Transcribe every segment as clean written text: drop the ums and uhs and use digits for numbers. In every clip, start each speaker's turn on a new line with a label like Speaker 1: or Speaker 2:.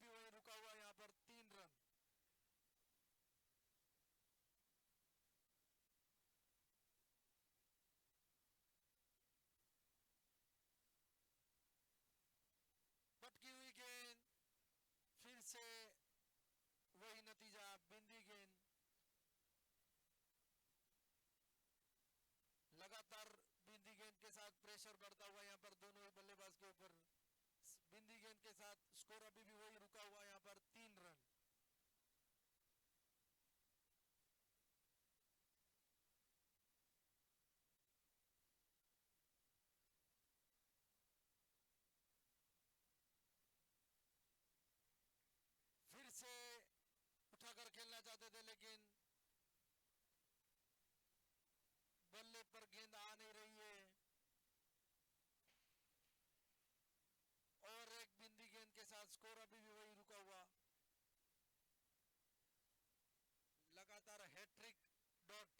Speaker 1: भी वहीं रुका हुआ यहाँ पर 3 रन। पटकी हुई गेंद, फिर से वही नतीजा, बिंदी गेंद। लगातार बिंदी गेंद के साथ प्रेशर बढ़ता हुआ यहाँ पर दोनों ही बल्लेबाज के ऊपर। बिंदी गेंद के साथ स्कोर अभी भी वही रुका हुआ यहाँ पर 3 रन। फिर से उठाकर खेलना चाहते थे लेकिन बल्ले पर गेंद आ नहीं रही है। और एक बिंदी गेंद के साथ स्कोर अभी भी वही रुका हुआ। लगातार हैट्रिक डॉट।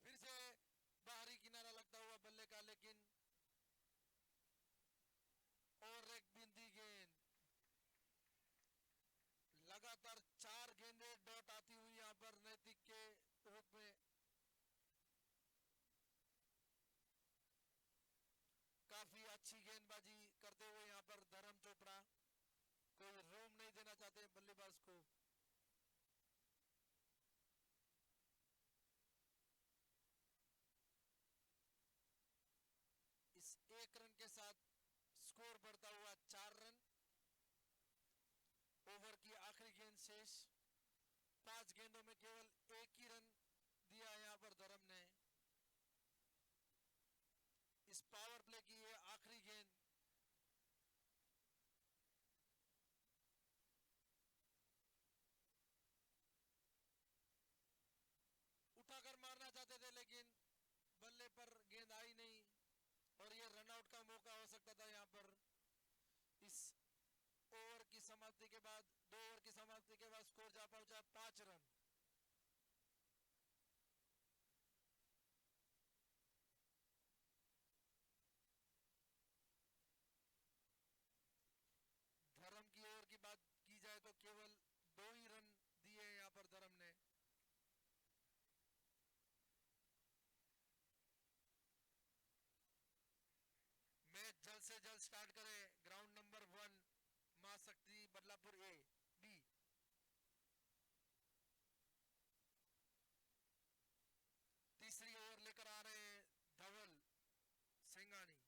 Speaker 1: फिर से बाहरी किनारा लगता हुआ बल्ले का, लेकिन और एक बिंदी गेंद। लगातार 4 गेंदें डॉट आती हुई यहाँ पर नैतिक के रूप में। काफी अच्छी गेंदबाजी करते हुए यहाँ पर धर्म चोपड़ा, कोई रूम नहीं देना चाहते बल्लेबाज को। इस 1 रन के साथ स्कोर बढ़ता हुआ 4 रन। ओवर की आखिरी गेंद शेष। 5 गेंदों में केवल 1 ही रन दिया यहाँ पर धर्म ने। इस पावर प्ले की ये आखिरी गेंद। उठाकर मारना चाहते थे लेकिन बल्ले पर गेंद आई नहीं, और ये रनआउट का मौका हो सकता था यहाँ पर। इस ओवर की समाप्ति के बाद, 2 ओवर की समाप्ति के बाद स्कोर जा पहुंचा 5 रन। धर्म की ओवर की बात की जाए तो केवल 2 ही रन दिए यहाँ पर धर्म ने। मैच जल्द से जल्द स्टार्ट करें। ग्राउंड नंबर 1 मां शक्ति बदलापुर ए बी। तीसरी ओवर लेकर आ रहे हैं धवल सिंगानी।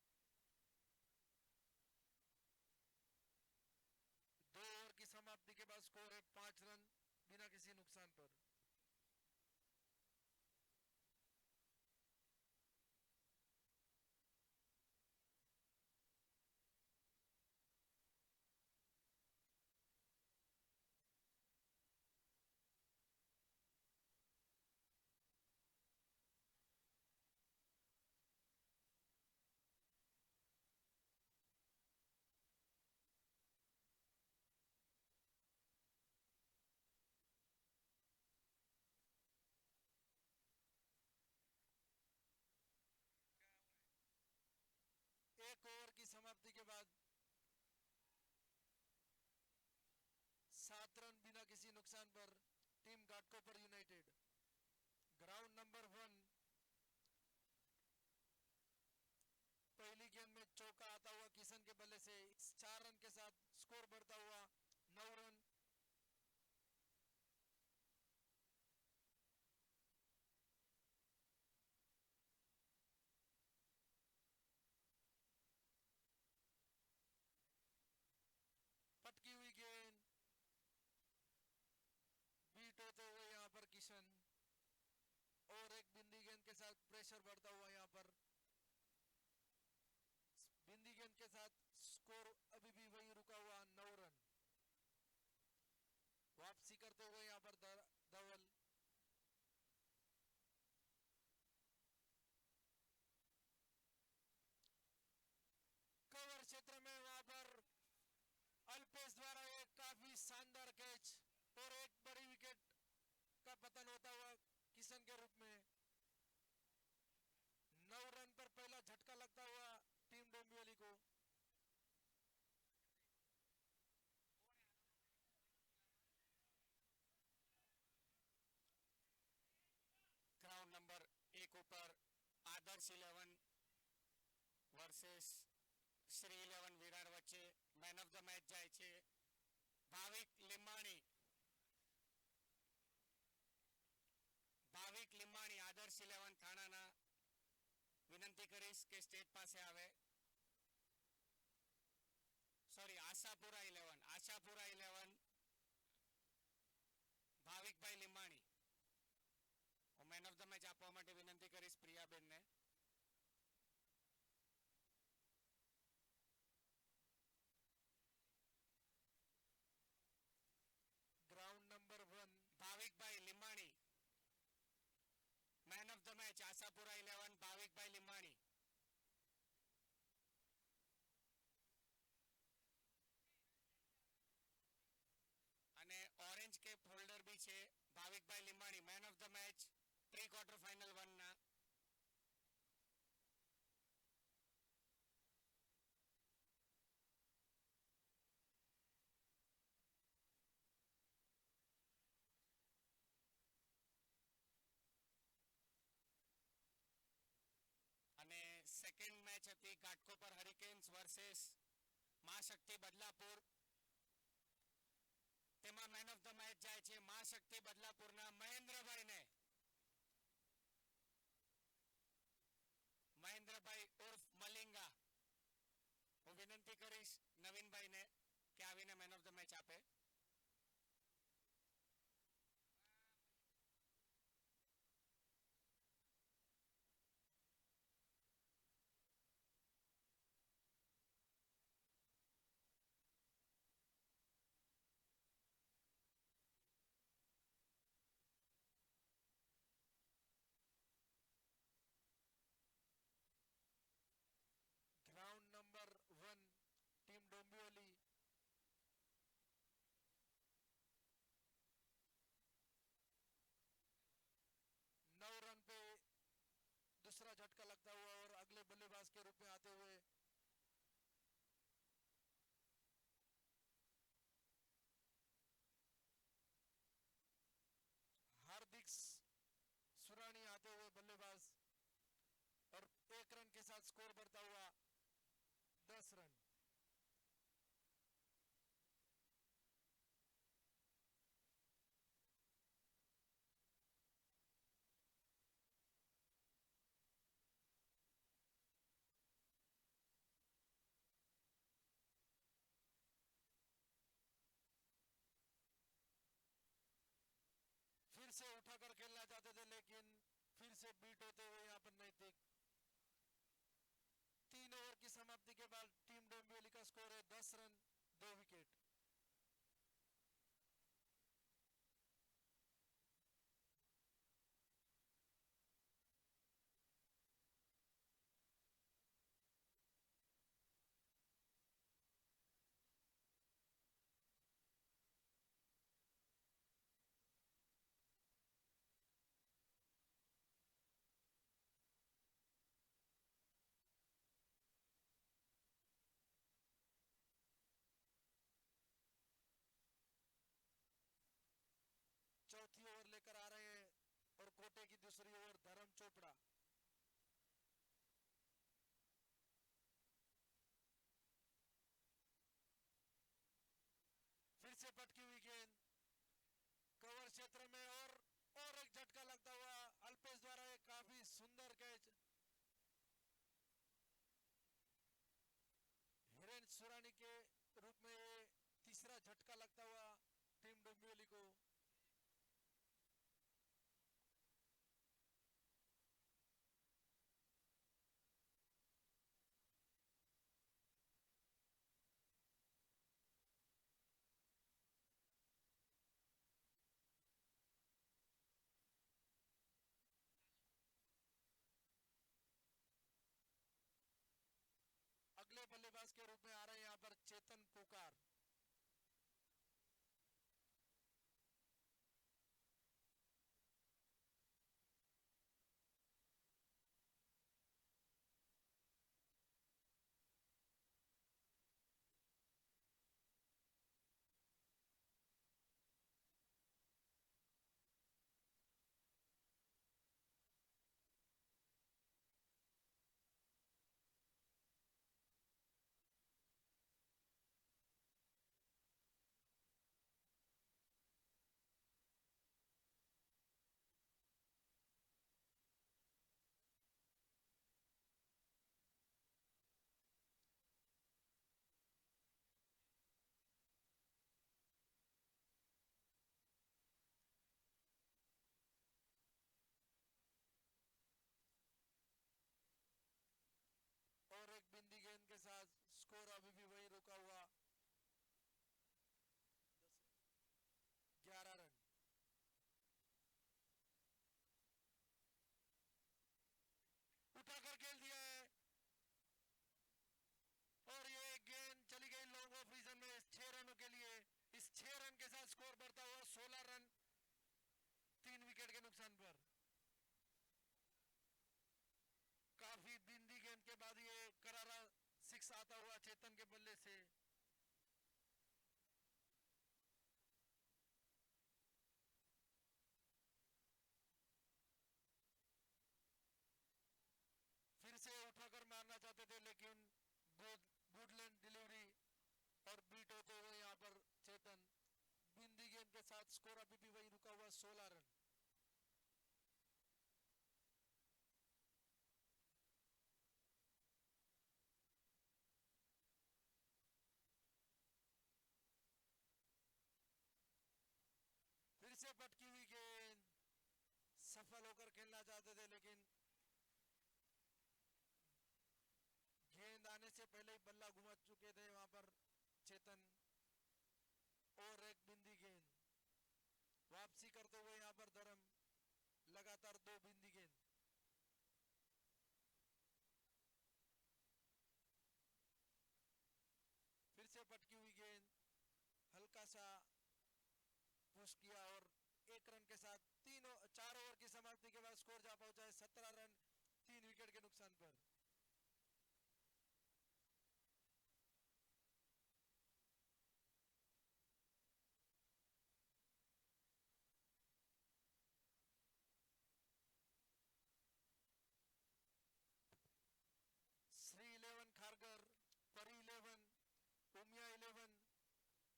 Speaker 1: 2 ओवर की समाप्ति के बाद स्कोर है 5 रन बिना किसी नुकसान पर। एक ओवर की समाप्ति के बाद 7 रन बिना किसी नुकसान पर team Ghatkopar United. Ground number 1 पहली गेंद में चौका आता हुआ किशन के बल्ले से 4 रन के साथ स्कोर बढ़ता हुआ 9 रन। पटकी हुई गेंद, बीट होते हुए यहाँ पर किशन, और एक बिंदी गेंद के साथ प्रेशर बढ़ता हुआ यहाँ पर। बिंदी गेंद के साथ स्कोर अभी भी वही रुका हुआ 9 रन। वापसी करते हुए यहाँ पर धवल। कवर क्षेत्र में वहां पर अल्पेश द्वारा एक काफी शानदार कैच और एक बड़ी विकेट का पतन होता हुआ किशन के रूप में। 9 रन पर पहला झटका लगता हुआ टीम डोंबिवली को।
Speaker 2: નંબર 1 ઉપર આદર્શ 11 વર્સેસ શ્રી 11 વિરાર વચ્ચે મેન ઓફ ધ મેચ જાય છે ભાવિક લીંબાણી. ભાવિક લીંબાણી આદર્શ 11 થાણાના. વિનંતી કરીશ કે સ્ટેજ પાસે આવે. સોરી, આશાપુરા 11 ભાવિકભાઈ લીંબાણી. હું મેન ઓફ ધ મેચ આપવા માટે વિનંતી કરીશ પ્રિયાબેનને.
Speaker 1: Ground number 1
Speaker 2: Bhavikbhai Limbani. Man of the match Ashapura 11 Bhavikbhai Limbani. અને ઓરેન્જ કેપ હોલ્ડર બી છે Bhavikbhai Limbani, man of the match pre quarter final 1 ના. અને સેકન્ડ મેચ હતી ઘાટકોપર હરિકેન્સ વર્સેસ મહાશક્તિ બદલાપુર. તેમાં મેન ઓફ ધ મેચ જાય છે મહાશક્તિ બદલાપુરના મહેન્દ્રભાઈને. મહેન્દ્રભાઈ ઉર્ફ મલિંગા. હું વિનંતી કરીશ નવીનભાઈને કે આવીને મેન ઓફ ધ મેચ આપે.
Speaker 1: Ground number 1 team Dombivli 9 run पे दूसरा झटका लगता हुआ और अगले बल्लेबाज के रूप में आते हुए हार्दिक सुरानी आते हुए बल्लेबाज और 1 रन के साथ स्कोर बढ़ता हुआ 10 रन. फिर से उठाकर खेलना चाहते थे लेकिन फिर से बीट होते हुए यहाँ पर नैतिक. 3 ओवर की समाप्ति के बाद टीम डोंबिवली का स्कोर है 10 रन 2 विकेट. चौथी ओवर लेकर आ रहे हैं और कोटे की दूसरी ओवर धर्म चोपड़ा. फिर से पटकी हुई गेंद कवर क्षेत्र में और एक झटका लगता हुआ अल्पेश द्वारा एक काफी सुंदर कैच. हिरेन सुरानी के रूप में ये तीसरा झटका लगता हुआ टीम डोंबिवली को. अगले बल्लेबाज के रूप में आ रहे हैं यहाँ पर चेतन पुकार. साथ स्कोर अभी भी वही रुका हुआ 11 रन। उठाकर खेल दिया है और ये गेंद चली गई लॉन्ग ऑफ रीजन में 6 रनों के लिए। इस 6 रन के साथ स्कोर बढ़ता हुआ 16 रन 3 विकेट के नुकसान पर। काफी बिंदी गेंद के बाद ये करारा 6 आता हुआ चेतन के बल्ले से। फिर से उठाकर मारना चाहते थे लेकिन गुड लेंथ डिलीवरी और बीट होते हुए यहाँ पर चेतन। बिंदी गेंद के साथ स्कोर अभी भी वही रुका हुआ 16 रन। फिर से पटकी हुई गेंद, सफल होकर खेलना चाहते थे लेकिन गेंद आने से पहले ही बल्ला घुमा चुके थे वहां पर चेतन। और एक बिंदी गेंद वापसी करते हुए यहाँ पर धर्म, लगातार 2 बिंदी गेंद। फिर से पटकी हुई गेंद, हल्का सा पुश किया और 1 रन के साथ 4 ओवर की समाप्ति के बाद स्कोर जा पहुंचा है 17 रन 3 विकेट के नुकसान पर। श्री 11 खारगर, परी 11, ઉમિયા 11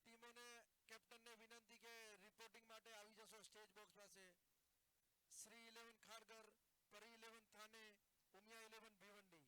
Speaker 1: ટીમોને કેપ્ટનને વિનંતી કે રિપોર્ટિંગ માટે આવી જશો સ્ટેજ બોક્સ પાસે। શ્રી 11 ખારગર, પરી 11 થાને, ઉમિયા 11 ભીવંડી।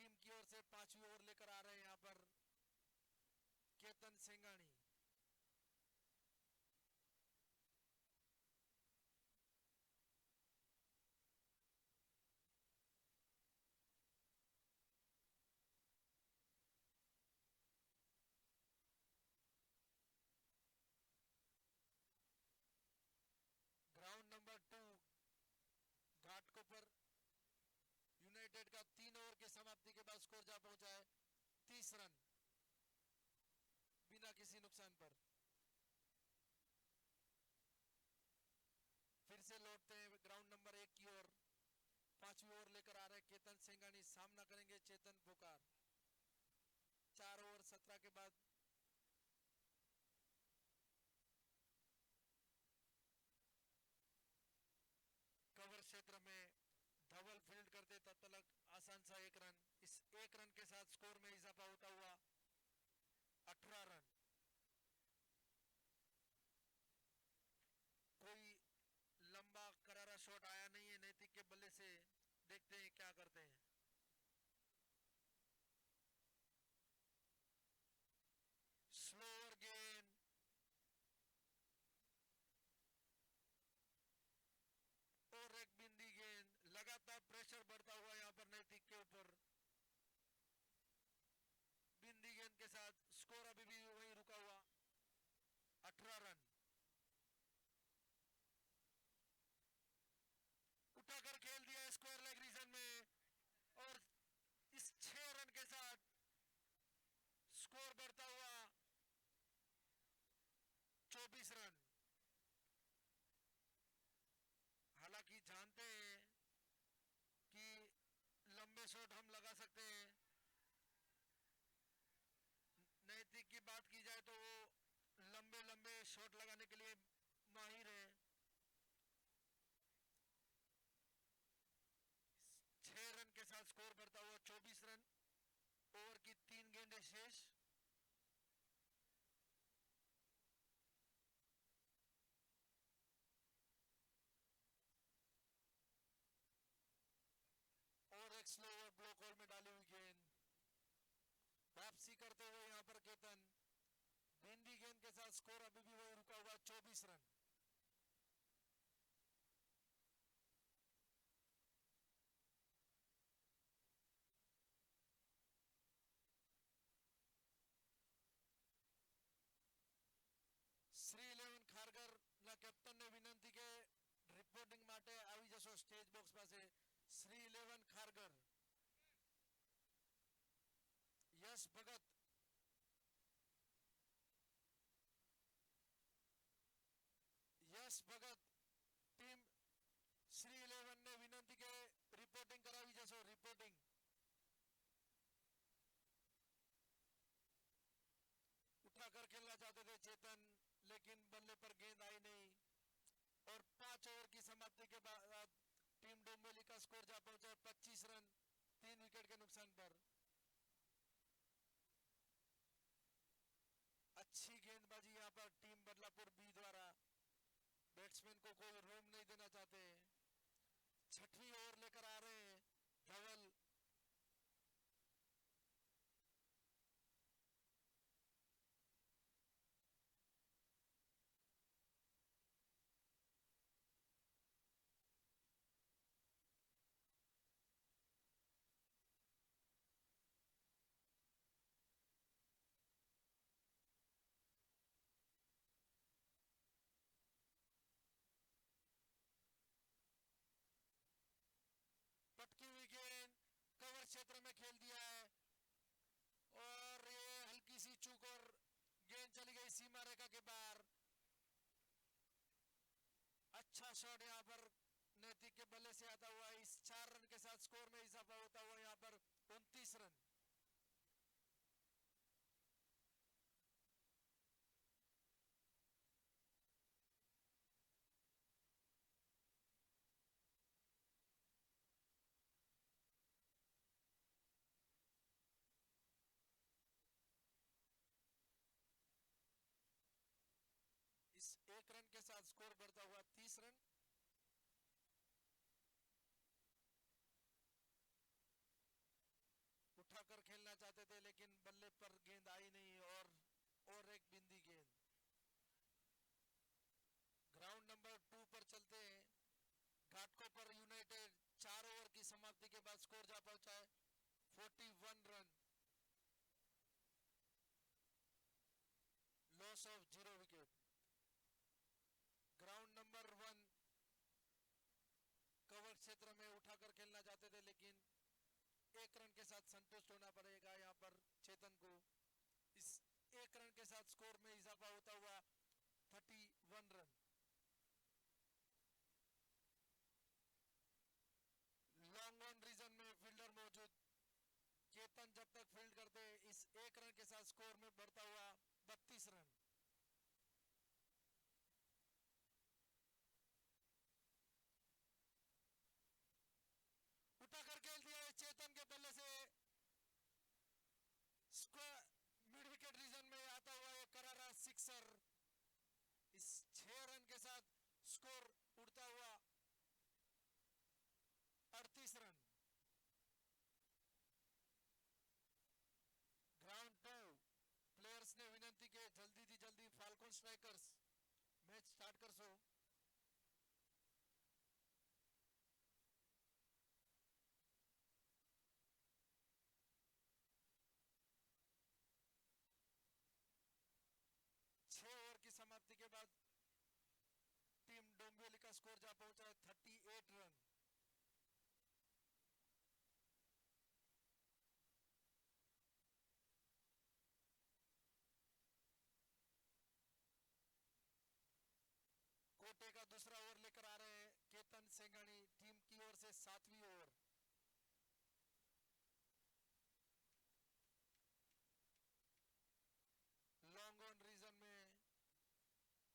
Speaker 1: टीम की ओर से 5वीं ओवर लेकर आ रहे हैं यहाँ पर Ketan Sengani. Ground number 2 Ghatkopar United का 3 ओवर की समाप्ति के बाद स्कोर जा पहुंचा है 30 रन बिना किसी नुकसान पर। फिर से लौटते हैं ग्राउंड नंबर 1 की ओर। 5वीं ओवर लेकर आ रहे केतन सेंगानी, सामना करेंगे चेतन पोकार। 4 ओवर 17 के बाद कवर क्षेत्र में धवल फील्ड करते तब तक आसान सा 1 रन। इस 1 रन के साथ स्कोर में इजाफा होता हुआ 18 रन। कोई लंबा करारा शॉट आया नहीं है नैतिक के बल्ले से, देखते हैं क्या करते हैं। स्लोअर गेंद और एक बिंदी गेंद, लगातार प्रेशर बढ़ता हुआ यहाँ पर नैतिक के ऊपर। बिंदी गेंद के साथ स्कोर अभी भी वहीं रुका हुआ 18 रन। उठाकर खेल दिया स्क्वायर लेग रीजन में और इस 6 रन के साथ स्कोर बढ़ता हुआ 24 रन। हालांकि जानते हैं कि लंबे शॉट हम लगा सकते हैं, नैतिक की बात की जाए तो वो लंबे लंबे शॉट लगाने के लिए माहिर है। 6 रन के साथ स्कोर बढ़ता हुआ 24 रन। ओवर की 3 गेंदें शेष। और एक स्लो ओवर ब्लॉक होल में डाली हुई गेंद, वापसी करते हुए यहां पर केतन गेंदी गेंद के साथ स्कोर अभी भी वही रुका हुआ 24 रन। શ્રી 11 ખારગર ના કેપ્ટન ને વિનંતી કે રિપોર્ટિંગ માટે આવી જશો સ્ટેજ બોક્સ પાસે। શ્રી 11 ખારગર, યશ ભગત, યશ ભગત ટીમ શ્રી 11 ને વિનંતી કે રિપોર્ટિંગ કરાવી જશો। રિપોર્ટિંગ उठाकर खेलना चाहते थे चेतन, लेकिन बल्ले पर गेंद आई नहीं और 5 ओवर की समाप्ति के बाद टीम डोंबिवली का स्कोर जा पहुंचा 25 रन 3 विकेट के नुकसान पर। अच्छी गेंदबाजी यहां पर टीम बदलापुर बी द्वारा, बैट्समैन को कोई रोम नहीं देना चाहते। 6वीं ओवर लेकर आ रहे हैं धवल। पटकी हुई गेंद कवर क्षेत्र में खेल दिया है और ये हल्की सी चूक और गेंद चली गई सीमा रेखा के बाहर। अच्छा शॉट यहाँ पर नैतिक के बल्ले से आता हुआ। इस 4 रन के साथ स्कोर में इजाफा होता हुआ यहाँ पर 29 रन। इस 1 रन के साथ स्कोर बढ़ता हुआ 30 रन। उठाकर खेलना चाहते थे लेकिन बल्ले पर गेंद आई नहीं और एक बिंदी गेंद। ग्राउंड नंबर 2 पर चलते हैं। घाटकोपर यूनाइटेड 4 ओवर की समाप्ति के बाद स्कोर जा पहुंचा है 41 run, loss of 0 wicket. Ground number 1 cover क्षेत्र में उठाकर खेलना चाहते थे लेकिन 1 रन के साथ संतुष्ट होना पड़ेगा यहाँ पर चेतन को। इस 1 रन के साथ स्कोर में इजाफा होता हुआ 31 रन। लॉन्ग ऑन रीजन में फील्डर मौजूद, चेतन जब तक फील्ड करते इस 1 रन के साथ स्कोर में बढ़ता हुआ 32 रन। उठाकर खेल दिया है चेतन के बल्ले से, स्क्वायर मिड विकेट रीजन में आता हुआ एक करारा सिक्सर। इस 6 रन के साथ स्कोर उड़ता हुआ 38 रन। ग्राउंड 2 प्लेयर्स ने विनंती की जल्दी थी जल्दी फाल्कन स्ट्राइकर्स मैच स्टार्ट कर सो। ओवर की समाप्ति के बाद टीम डोंबिवली का स्कोर जा पहुंचा है 38 रन। कोटे का दूसरा ओवर लेकर आ रहे हैं केतन सेंगानी टीम की ओर से 7वीं ओवर। लॉन्ग ऑन रीजन में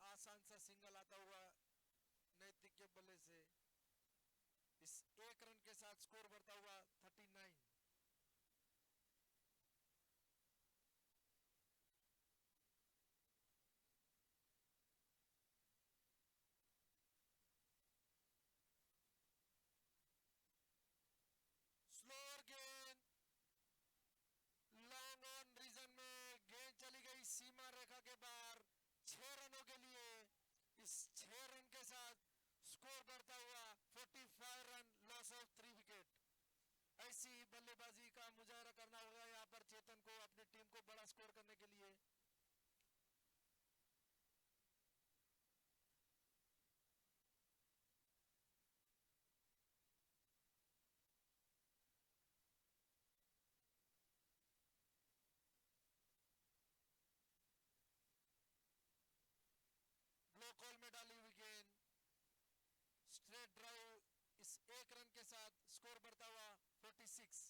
Speaker 1: आसान सा सिंगल आता हुआ नैतिक के बल्ले से इस एक रन के साथ स्कोर बढ़ता हुआ 39। स्लोअर गेंद लॉन्ग ऑन रीजन में गेंद चली गई सीमा रेखा के बाहर 6 रनों के लिए। इस 6 रन के साथ स्कोर बढ़ता हुआ 45 रन, लॉस ऑफ 3 विकेट। ऐसी बल्लेबाजी का मुजाहरा करना होगा यहाँ पर चेतन को अपनी टीम को बड़ा स्कोर करने के लिए। ब्लो कॉल में डाली हुई गेंद स्ट्रेट ड्राइव इस एक रन के साथ स्कोर बढ़ता हुआ 46।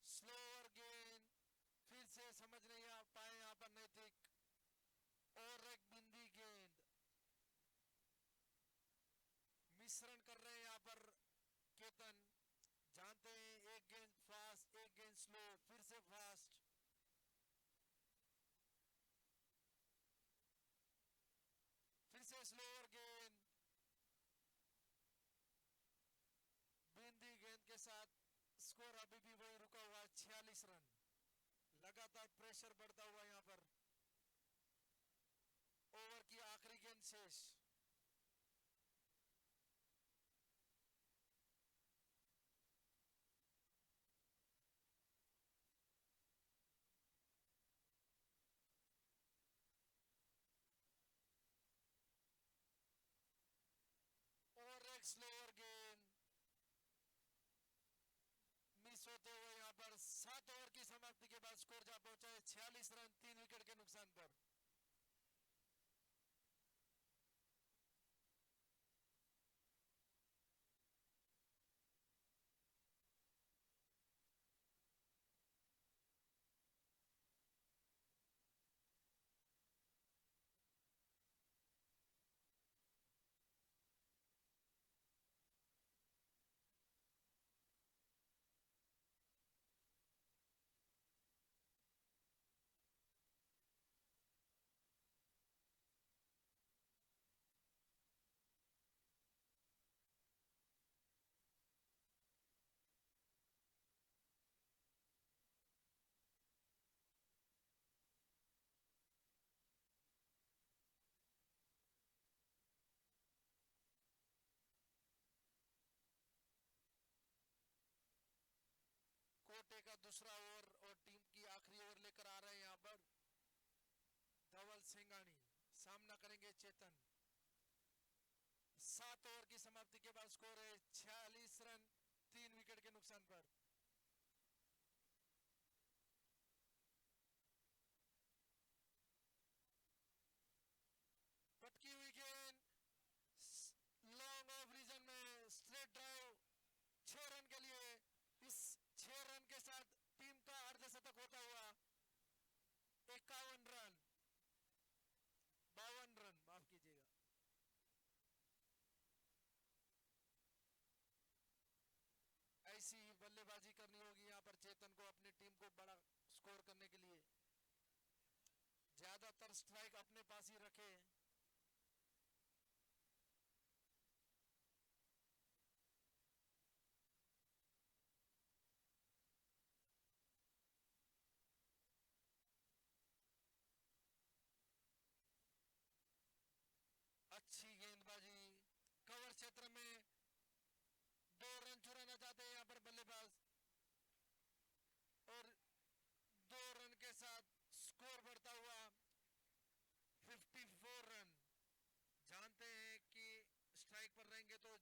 Speaker 1: स्लोअर गेंद फिर से समझ नहीं आ पाए यहाँ पर नैतिक, और एक बिंदी गेंद मिश्रण कर रहे हैं यहाँ पर केतन। जानते हैं एक गेंद फास्ट एक गेंद स्लो, फिर से फास्ट, फिर से स्लोअर गेंद, बिंदी गेंद के साथ स्कोर अभी भी वही रुका हुआ है 46 रन। लगातार प्रेशर बढ़ता हुआ यहाँ पर। ओवर की आखिरी गेंद शेष। और एक स्लोअर गेंद मिस होते हुए यहाँ पर 7 ओवर की समाप्ति के बाद स्कोर जा पहुंचा है 46 रन 3 विकेट के नुकसान पर। कोटे का दूसरा ओवर और टीम की आखिरी ओवर लेकर आ रहे हैं यहाँ पर धवल सिंगानी। सामना करेंगे चेतन। 7 ओवर की समाप्ति के बाद स्कोर है 46 रन 3 विकेट के नुकसान पर। पटकी हुई गेंद लॉन्ग ऑफ रीजन में स्ट्रेट ड्राइव 6 रन के लिए। इस 6 रन के साथ टीम का अर्धशतक होता हुआ 51 रन 52 रन माफ कीजिएगा। ऐसी बल्लेबाजी करनी होगी यहाँ पर चेतन को अपनी टीम को बड़ा स्कोर करने के लिए। ज्यादातर स्ट्राइक अपने पास ही रखे। अच्छी गेंदबाजी, कवर क्षेत्र में 2 रन चुराना चाहते हैं यहाँ पर बल्लेबाज, और 2 रन के साथ स्कोर बढ़ता हुआ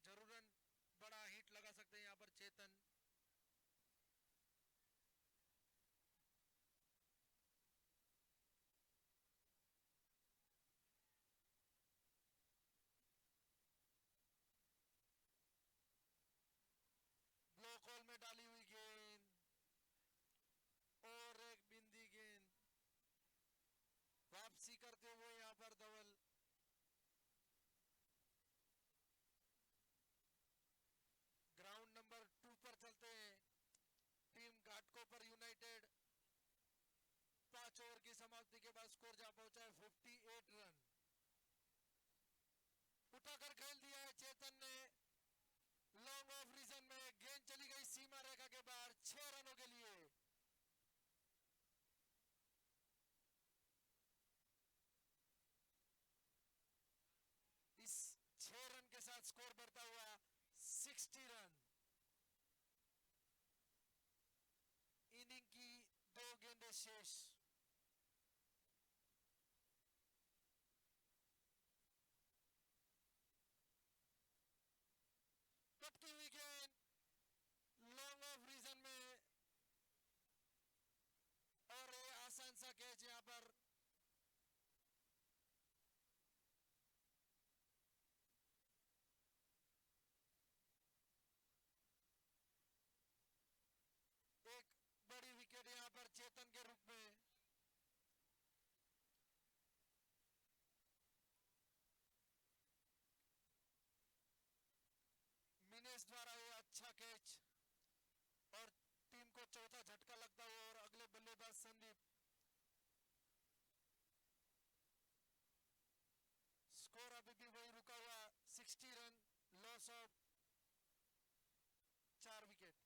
Speaker 1: जरूरन बड़ा हिट लगा सकते हैं यहाँ पर चेतन। ब्लॉक हॉल में डाली हुई गेंद और एक बिंदी गेंद वापसी करते हुए यहाँ पर धवल। ग्राउंड नंबर 2 पर चलते हैं। टीम घाटकोपर यूनाइटेड 5 ओवर की समाप्ति के बाद स्कोर जा पहुंचा है 58 रन। उठाकर खेल दिया है चेतन ने। लॉन्ग ऑफ रीजन में गेंद चली गई सीमा रेखा के बाहर 6 रनों के लिए। इस 6 रन के साथ स्कोर बढ़ता हुआ 60 रन। इनिंग की 2 गेंदें शेष। टपकी हुई गेंद लॉन्ग ऑफ रीजन में और ये आसान सा कैच यहां पर। एक बड़ी विकेट यहां पर चेतन के रूप में। मिनेश द्वारा ये अच्छा कैच और टीम को चौथा झटका लगता हुआ और अगले बल्लेबाज संदीप। स्कोर अभी भी वही रुका हुआ 60 run. Loss of 4 wicket.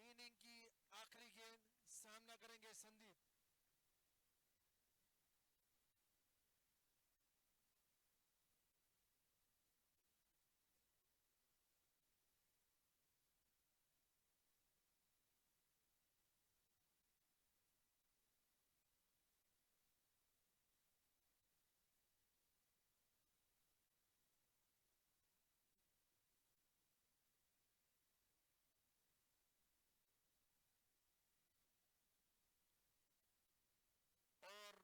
Speaker 1: Inning की आखिरी गेंद सामना करेंगे संदीप। और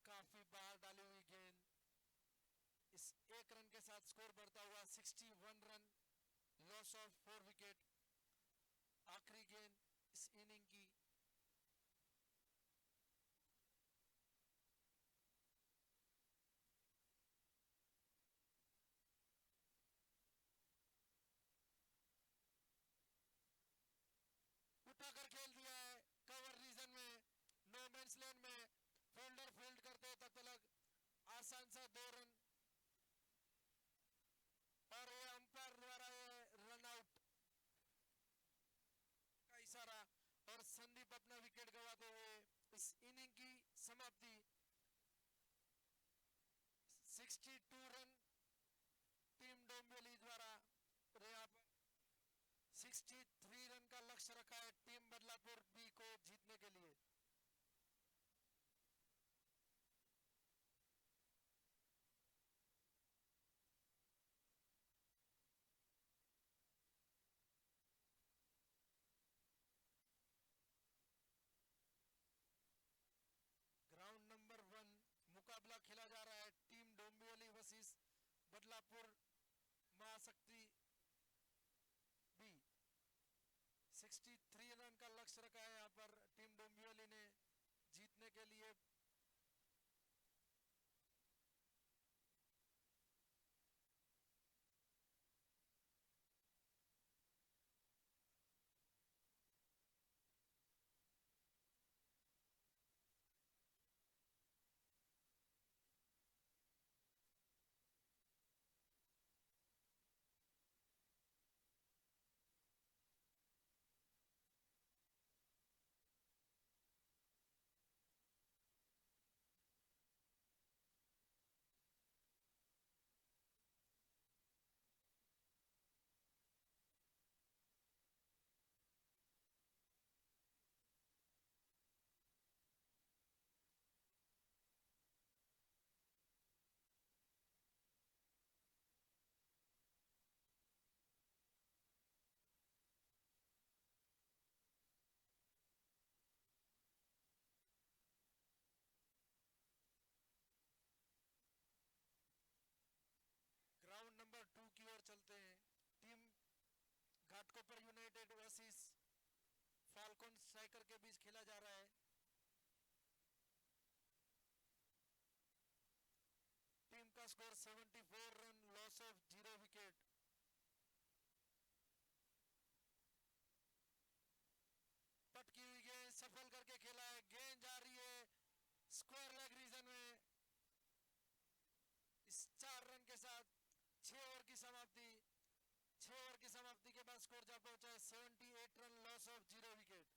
Speaker 1: काफी बाहर डाली हुई गेंद। इस 1 रन के साथ स्कोर बढ़ता हुआ 61 रन। Loss of 4 wicket. आखिरी गेंद इस इनिंग की। उठाकर खेल दिया है कवर रीजन में। नो मैंस लैंड में फील्डर फील्ड करते तब तक आसान सा 2 रन और ये अंपायर द्वारा ये रन आउट का इशारा और संदीप अपना विकेट गवाते हुए इस इनिंग की समाप्ति 62 रन टीम डोंबिवली द्वारा। और यहाँ पर 63 रन का लक्ष्य रखा है टीम बदलापुर बी को जीतने के लिए। ग्राउंड नंबर 1 मुकाबला खेला जा रहा है टीम डोंबिवली वर्सेस बदलापुर महाशक्ति बी। 63 रन का लक्ष्य रखा है यहाँ पर टीम डोंबिवली ने जीतने के लिए। नंबर 2 की ओर चलते हैं। Team Ghatkopar United versus falcon striker के बीच खेला जा रहा है। टीम का score 74 run, loss of 0 wicket. पटकी हुई गेंद सफल करके खेला है, गेंद जा रही है स्क्वायर लेग रीजन में। इस 4 रन के साथ 6 ओवर की समाप्ति। 6 ओवर की समाप्ति के बाद स्कोर जा पहुंचा है 78 run, loss of 0 wicket.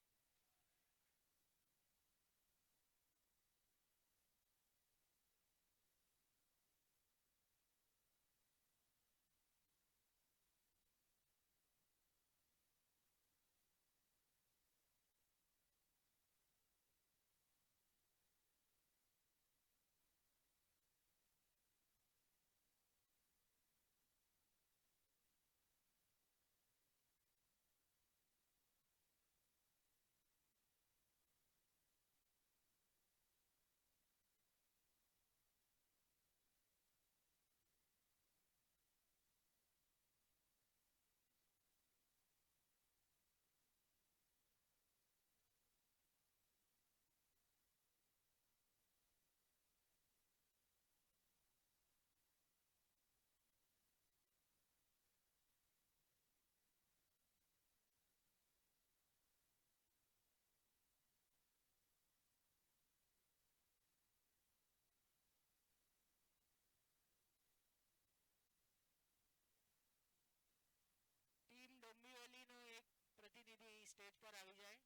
Speaker 3: Team ડોંબીવલીનો એક પ્રતિનિધિ સ્ટેજ પર આવી જાય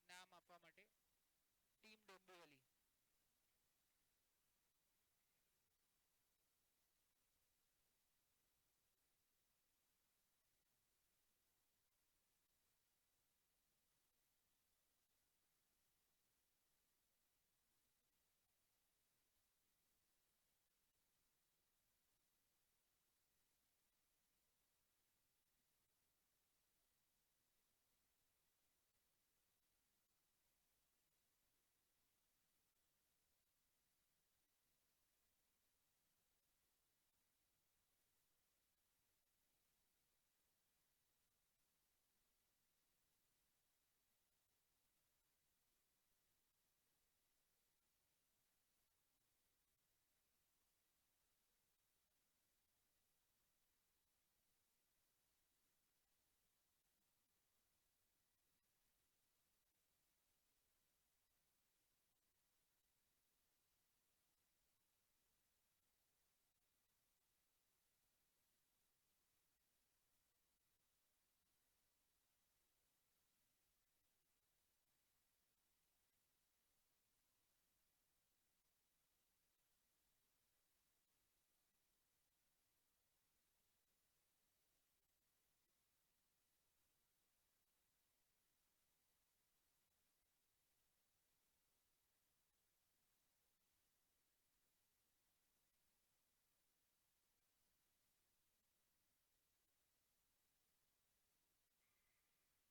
Speaker 3: નામ આપવા માટે. ટીમ ડોંબીવલી.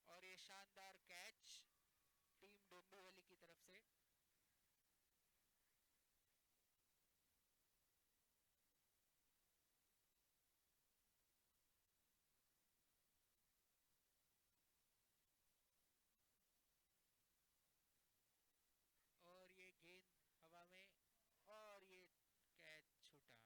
Speaker 3: और ये शानदार कैच टीम डोंबिवली की तरफ से. और ये गेंद हवा में और ये कैच छूटा.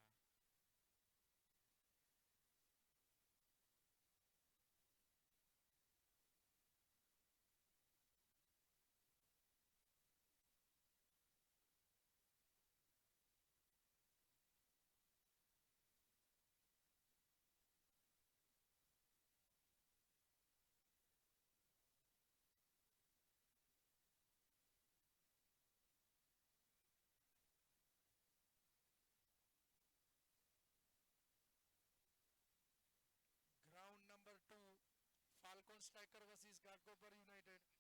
Speaker 1: Ground number 2 falcon striker versus Ghatkopar United.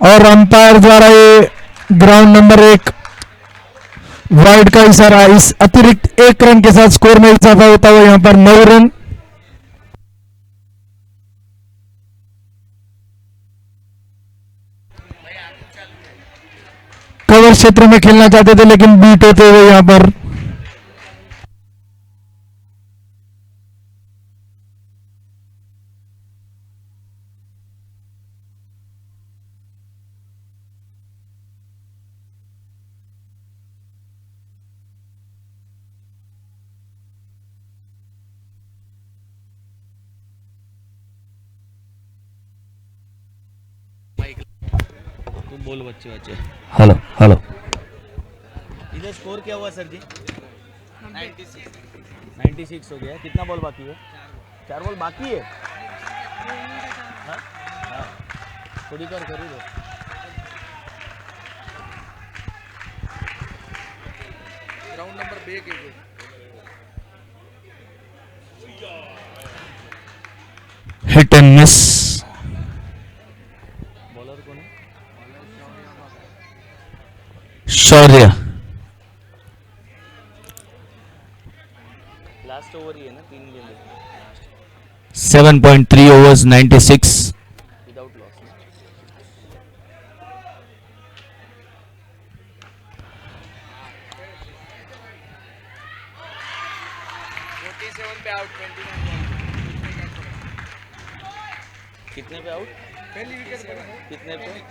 Speaker 4: और अंपायर द्वारा ये ग्राउंड नंबर 1 वाइड का इशारा। इस अतिरिक्त 1 रन के साथ स्कोर में इजाफा होता हुआ यहां पर 9 रन। कवर क्षेत्र में खेलना चाहते थे लेकिन बीट होते हुए यहां पर
Speaker 5: बोलो बच्चे बच्चे।
Speaker 6: Hello hello.
Speaker 5: इधर स्कोर क्या हुआ सर जी? 96 हो गया। कितना बॉल बाकी है? 4 बॉल बाकी है। हाँ? हाँ। थोड़ी कर करी दो।
Speaker 1: ग्राउंड नंबर 2 के
Speaker 6: हिट एंड मिस।
Speaker 5: बॉलर कौन है?
Speaker 6: शौर्य।
Speaker 5: लास्ट ओवर ही है ना, 3 गेंद
Speaker 6: 7.3 overs 96।
Speaker 5: Without loss.
Speaker 2: 47 पे आउट, 29
Speaker 5: कितने पे आउट?
Speaker 1: पहली विकेट पर
Speaker 5: कितने पे?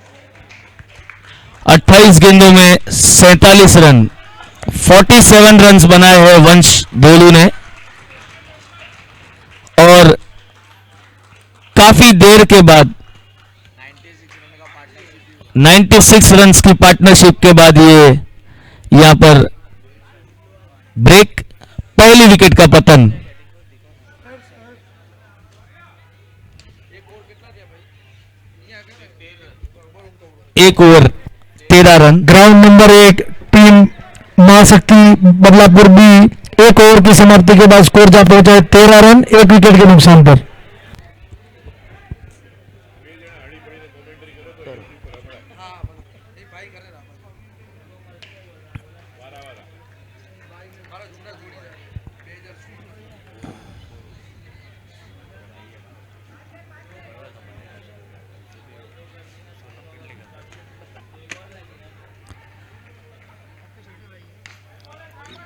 Speaker 6: 28 गेंदों में 47 रन। 47 रन्स बनाए हैं वंश बोलू ने और काफी देर के बाद 96 रन्स की पार्टनरशिप के बाद ये यहां पर ब्रेक, पहली विकेट का पतन। एक over 13 run.
Speaker 4: Ground number 1 team मां शक्ति बदलापुर भी 1 ओवर की समाप्ति के बाद स्कोर जा पहुंचा है 13 रन 1 विकेट के नुकसान पर।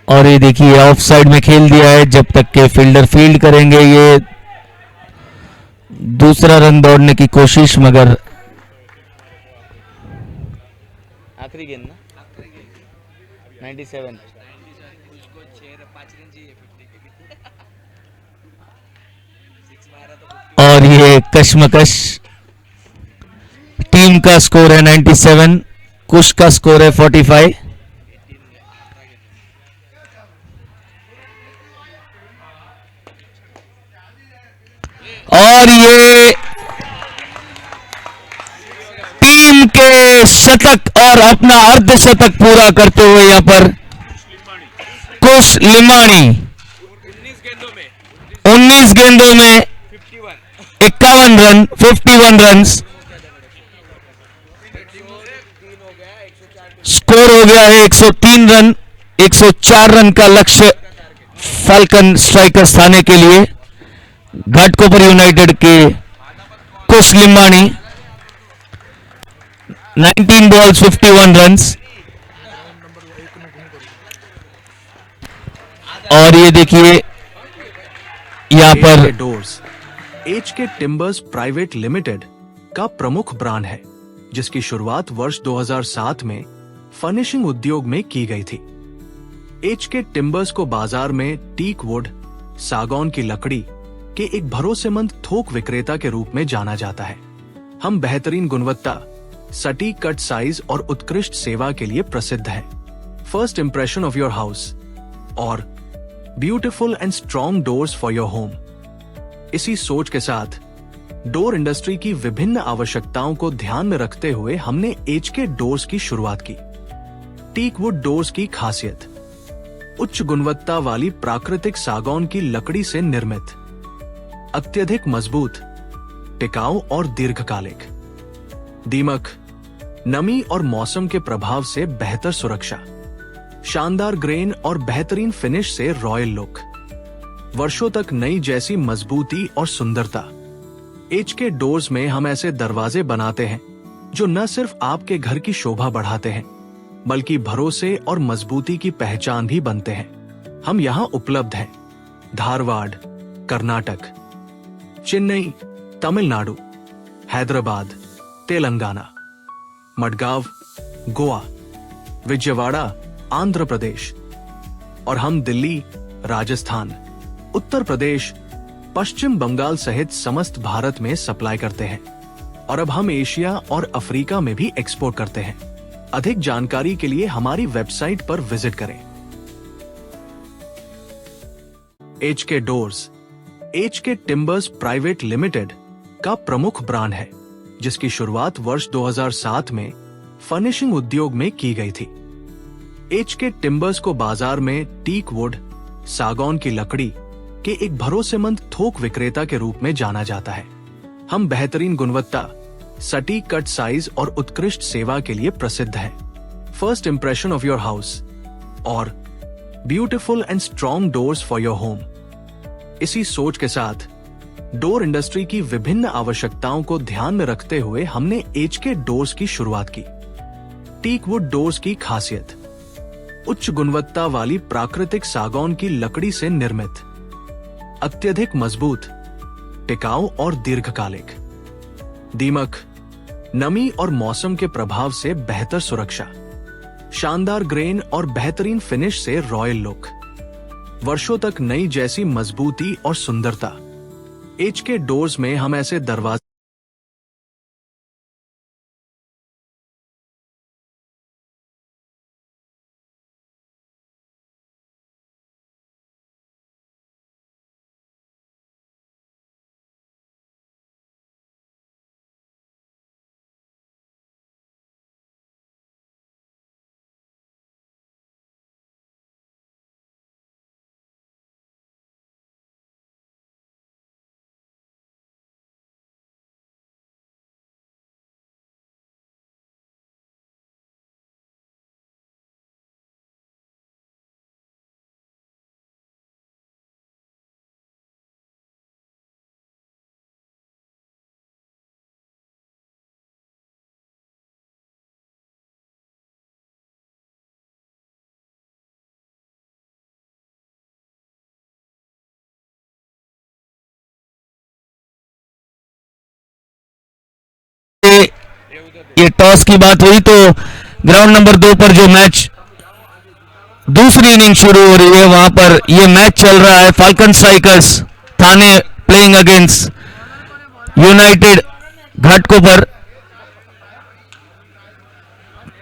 Speaker 6: और ये देखिए ऑफ साइड में खेल दिया है जब तक के फील्डर फील्ड करेंगे। ये दूसरा रन दौड़ने की कोशिश, मगर
Speaker 5: आखिरी गेंद ना, 97।
Speaker 6: और ये कशमकश। टीम का स्कोर है 97, कुश का स्कोर है 45। और ये टीम के शतक और अपना अर्धशतक पूरा करते हुए यहां पर कुश लिमाणी 19 गेंदों में 51 रन, 51 रन्स। स्कोर हो गया है 103 रन। 104 रन का लक्ष्य फाल्कन स्ट्राइकर्स थाने के लिए। घाटकोपर यूनाइटेड के कुश लिम्बाणी 19 बॉल्स 51 रन्स। और ये देखिए यहां पर
Speaker 7: Doors HK Timbers Private Limited का प्रमुख ब्रांड है, जिसकी शुरुआत वर्ष 2007 में फर्निशिंग उद्योग में की गई थी। एचके टिम्बर्स को बाजार में टीक वुड, सागौन की लकड़ी के एक भरोसेमंद थोक विक्रेता के रूप में जाना जाता है। हम बेहतरीन गुणवत्ता, सटीक कट साइज और उत्कृष्ट सेवा के लिए प्रसिद्ध है। First impression of your house और beautiful and strong doors for your home. इसी सोच के साथ डोर इंडस्ट्री की विभिन्न आवश्यकताओं को ध्यान में रखते हुए हमने एचके डोर्स की शुरुआत की। टीक वुड डोर्स की खासियत उच्च गुणवत्ता वाली प्राकृतिक सागौन की लकड़ी से निर्मित, अत्यधिक मजबूत, टिकाऊ और दीर्घकालिक। दीमक, नमी और मौसम के प्रभाव से बेहतर सुरक्षा, शानदार ग्रेन और बेहतरीन फिनिश से रॉयल लुक, वर्षों तक नई जैसी मजबूती और सुंदरता। एचके डोर्स में हम ऐसे दरवाजे बनाते हैं जो न सिर्फ आपके घर की शोभा बढ़ाते हैं बल्कि भरोसे और मजबूती की पहचान भी बनते हैं। हम यहाँ उपलब्ध हैं धारवाड़ कर्नाटक, चेन्नई तमिलनाडु, हैदराबाद तेलंगाना, मडगांव गोवा, विजयवाड़ा आंध्र प्रदेश, और हम दिल्ली, राजस्थान, उत्तर प्रदेश, पश्चिम बंगाल सहित समस्त भारत में सप्लाई करते हैं और अब हम एशिया और अफ्रीका में भी एक्सपोर्ट करते हैं। अधिक जानकारी के लिए हमारी वेबसाइट पर विजिट करें। HK Doors HK Timbers Private Limited का प्रमुख ब्रांड है, जिसकी शुरुआत वर्ष 2007 में फर्निशिंग उद्योग में की गई थी। एचके टिम्बर्स को बाजार में टीक वुड, सागौन की लकड़ी के एक भरोसेमंद थोक विक्रेता के रूप में जाना जाता है। हम बेहतरीन गुणवत्ता, सटीक कट साइज और उत्कृष्ट सेवा के लिए प्रसिद्ध हैं। First impression of your house और beautiful and strong doors for your home. इसी सोच के साथ डोर इंडस्ट्री की विभिन्न आवश्यकताओं को ध्यान में रखते हुए हमने एचके डोर्स की शुरुआत की। टीक वुड डोर्स की खासियत उच्च गुणवत्ता वाली प्राकृतिक सागौन की लकड़ी से निर्मित, अत्यधिक मजबूत, टिकाऊ और दीर्घकालिक। दीमक, नमी और मौसम के प्रभाव से बेहतर सुरक्षा, शानदार ग्रेन और बेहतरीन फिनिश से रॉयल लुक, वर्षों तक नई जैसी मजबूती और सुंदरता। एचके डोर्स में हम ऐसे दरवाजे
Speaker 6: ये टॉस की बात हुई तो ग्राउंड नंबर 2 पर जो मैच दूसरी इनिंग शुरू हो रही है वहां पर ये मैच चल रहा है। फाल्कन स्ट्राइकर्स थाने प्लेइंग अगेंस्ट यूनाइटेड घाटकोपर।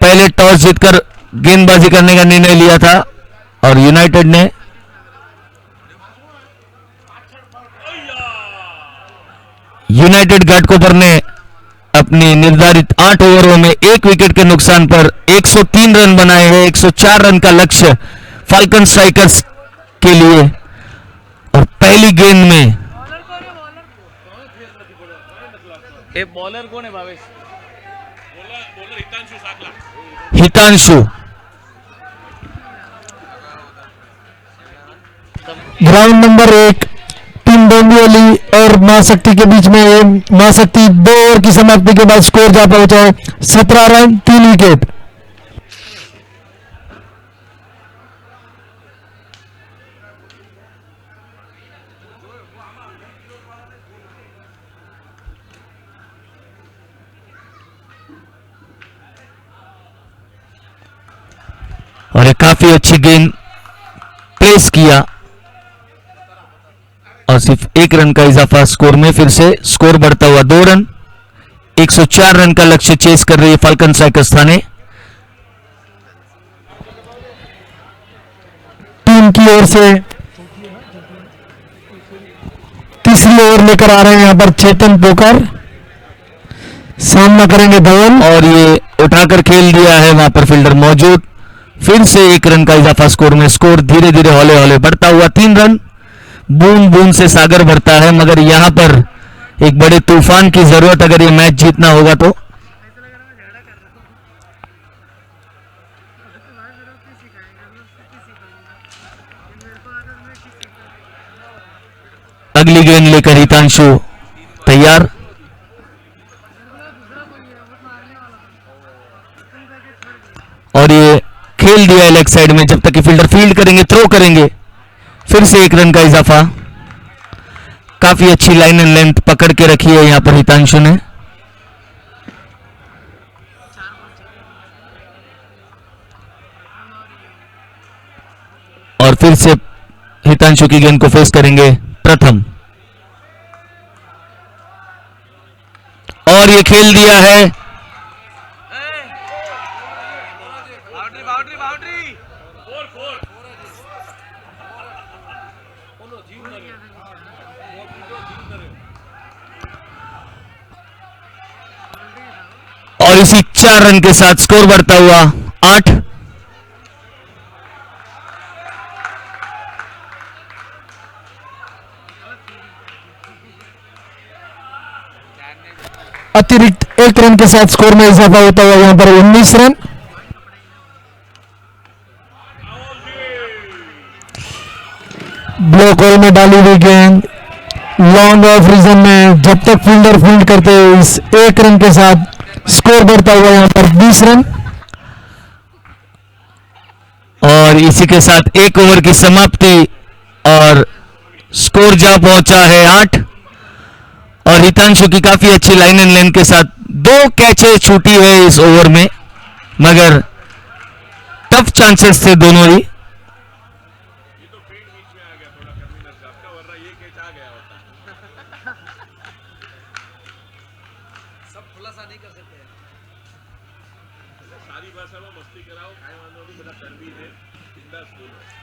Speaker 6: पहले टॉस जीतकर गेंदबाजी करने का निर्णय लिया था और यूनाइटेड ने घाटकोपर ने अपनी निर्धारित 8 ओवरों में 1 विकेट के नुकसान पर 103 रन बनाए हैं। 104 रन का लक्ष्य फाल्कन स्ट्राइकर्स के लिए। और पहली गेंद में
Speaker 5: बॉलर कौन है Bhavesh?
Speaker 6: Hitanshu.
Speaker 4: Ground number 1 team Dombivli और मां शक्ति के बीच में मां शक्ति 2 ओवर की समाप्ति के बाद स्कोर जा पहुंचा है 17 रन 3 विकेट।
Speaker 6: और एक काफी अच्छी गेंद प्लेस किया और सिर्फ 1 रन का इजाफा स्कोर में। फिर से स्कोर बढ़ता हुआ 2 रन। 104 रन का लक्ष्य चेस कर रही है फाल्कन स्ट्राइकर्स थाने।
Speaker 4: टीम की ओर से तीसरी ओवर लेकर आ रहे हैं यहां पर चेतन पोकर, सामना करेंगे धवन।
Speaker 6: और ये उठाकर खेल दिया है वहां पर फील्डर मौजूद। फिर से 1 रन का इजाफा स्कोर में। स्कोर धीरे धीरे हौले हौले बढ़ता हुआ 3 रन। बूंद बूंद से सागर भरता है, मगर यहां पर एक बड़े तूफान की जरूरत अगर ये मैच जीतना होगा तो। अगली गेंद लेकर हितांशु तैयार। और ये खेल दिया है लेग साइड में, जब तक कि फील्डर फील्ड करेंगे, थ्रो करेंगे। फिर से 1 रन का इजाफा। काफी अच्छी लाइन एंड लेंथ पकड़ के रखी है यहां पर हितांशु ने। और फिर से हितांशु की गेंद को फेस करेंगे प्रथम। और ये खेल दिया है। और इसी 4 रन के साथ स्कोर बढ़ता हुआ 8।
Speaker 4: अतिरिक्त 1 रन के साथ स्कोर में इजाफा होता हुआ यहां पर 19 रन। ब्लॉक होल में डाली हुई गेंद लॉन्ग ऑफ रीजन में, जब तक फील्डर फील्ड करते हैं, इस 1 रन के साथ स्कोर बढ़ता हुआ यहां पर 20 रन।
Speaker 6: और इसी के साथ 1 ओवर की समाप्ति और स्कोर जा पहुंचा है 8। और हितांशु की काफी अच्छी लाइन एंड लेंथ के साथ 2 कैचेज छूटी है इस ओवर में, मगर टफ चांसेस थे दोनों ही।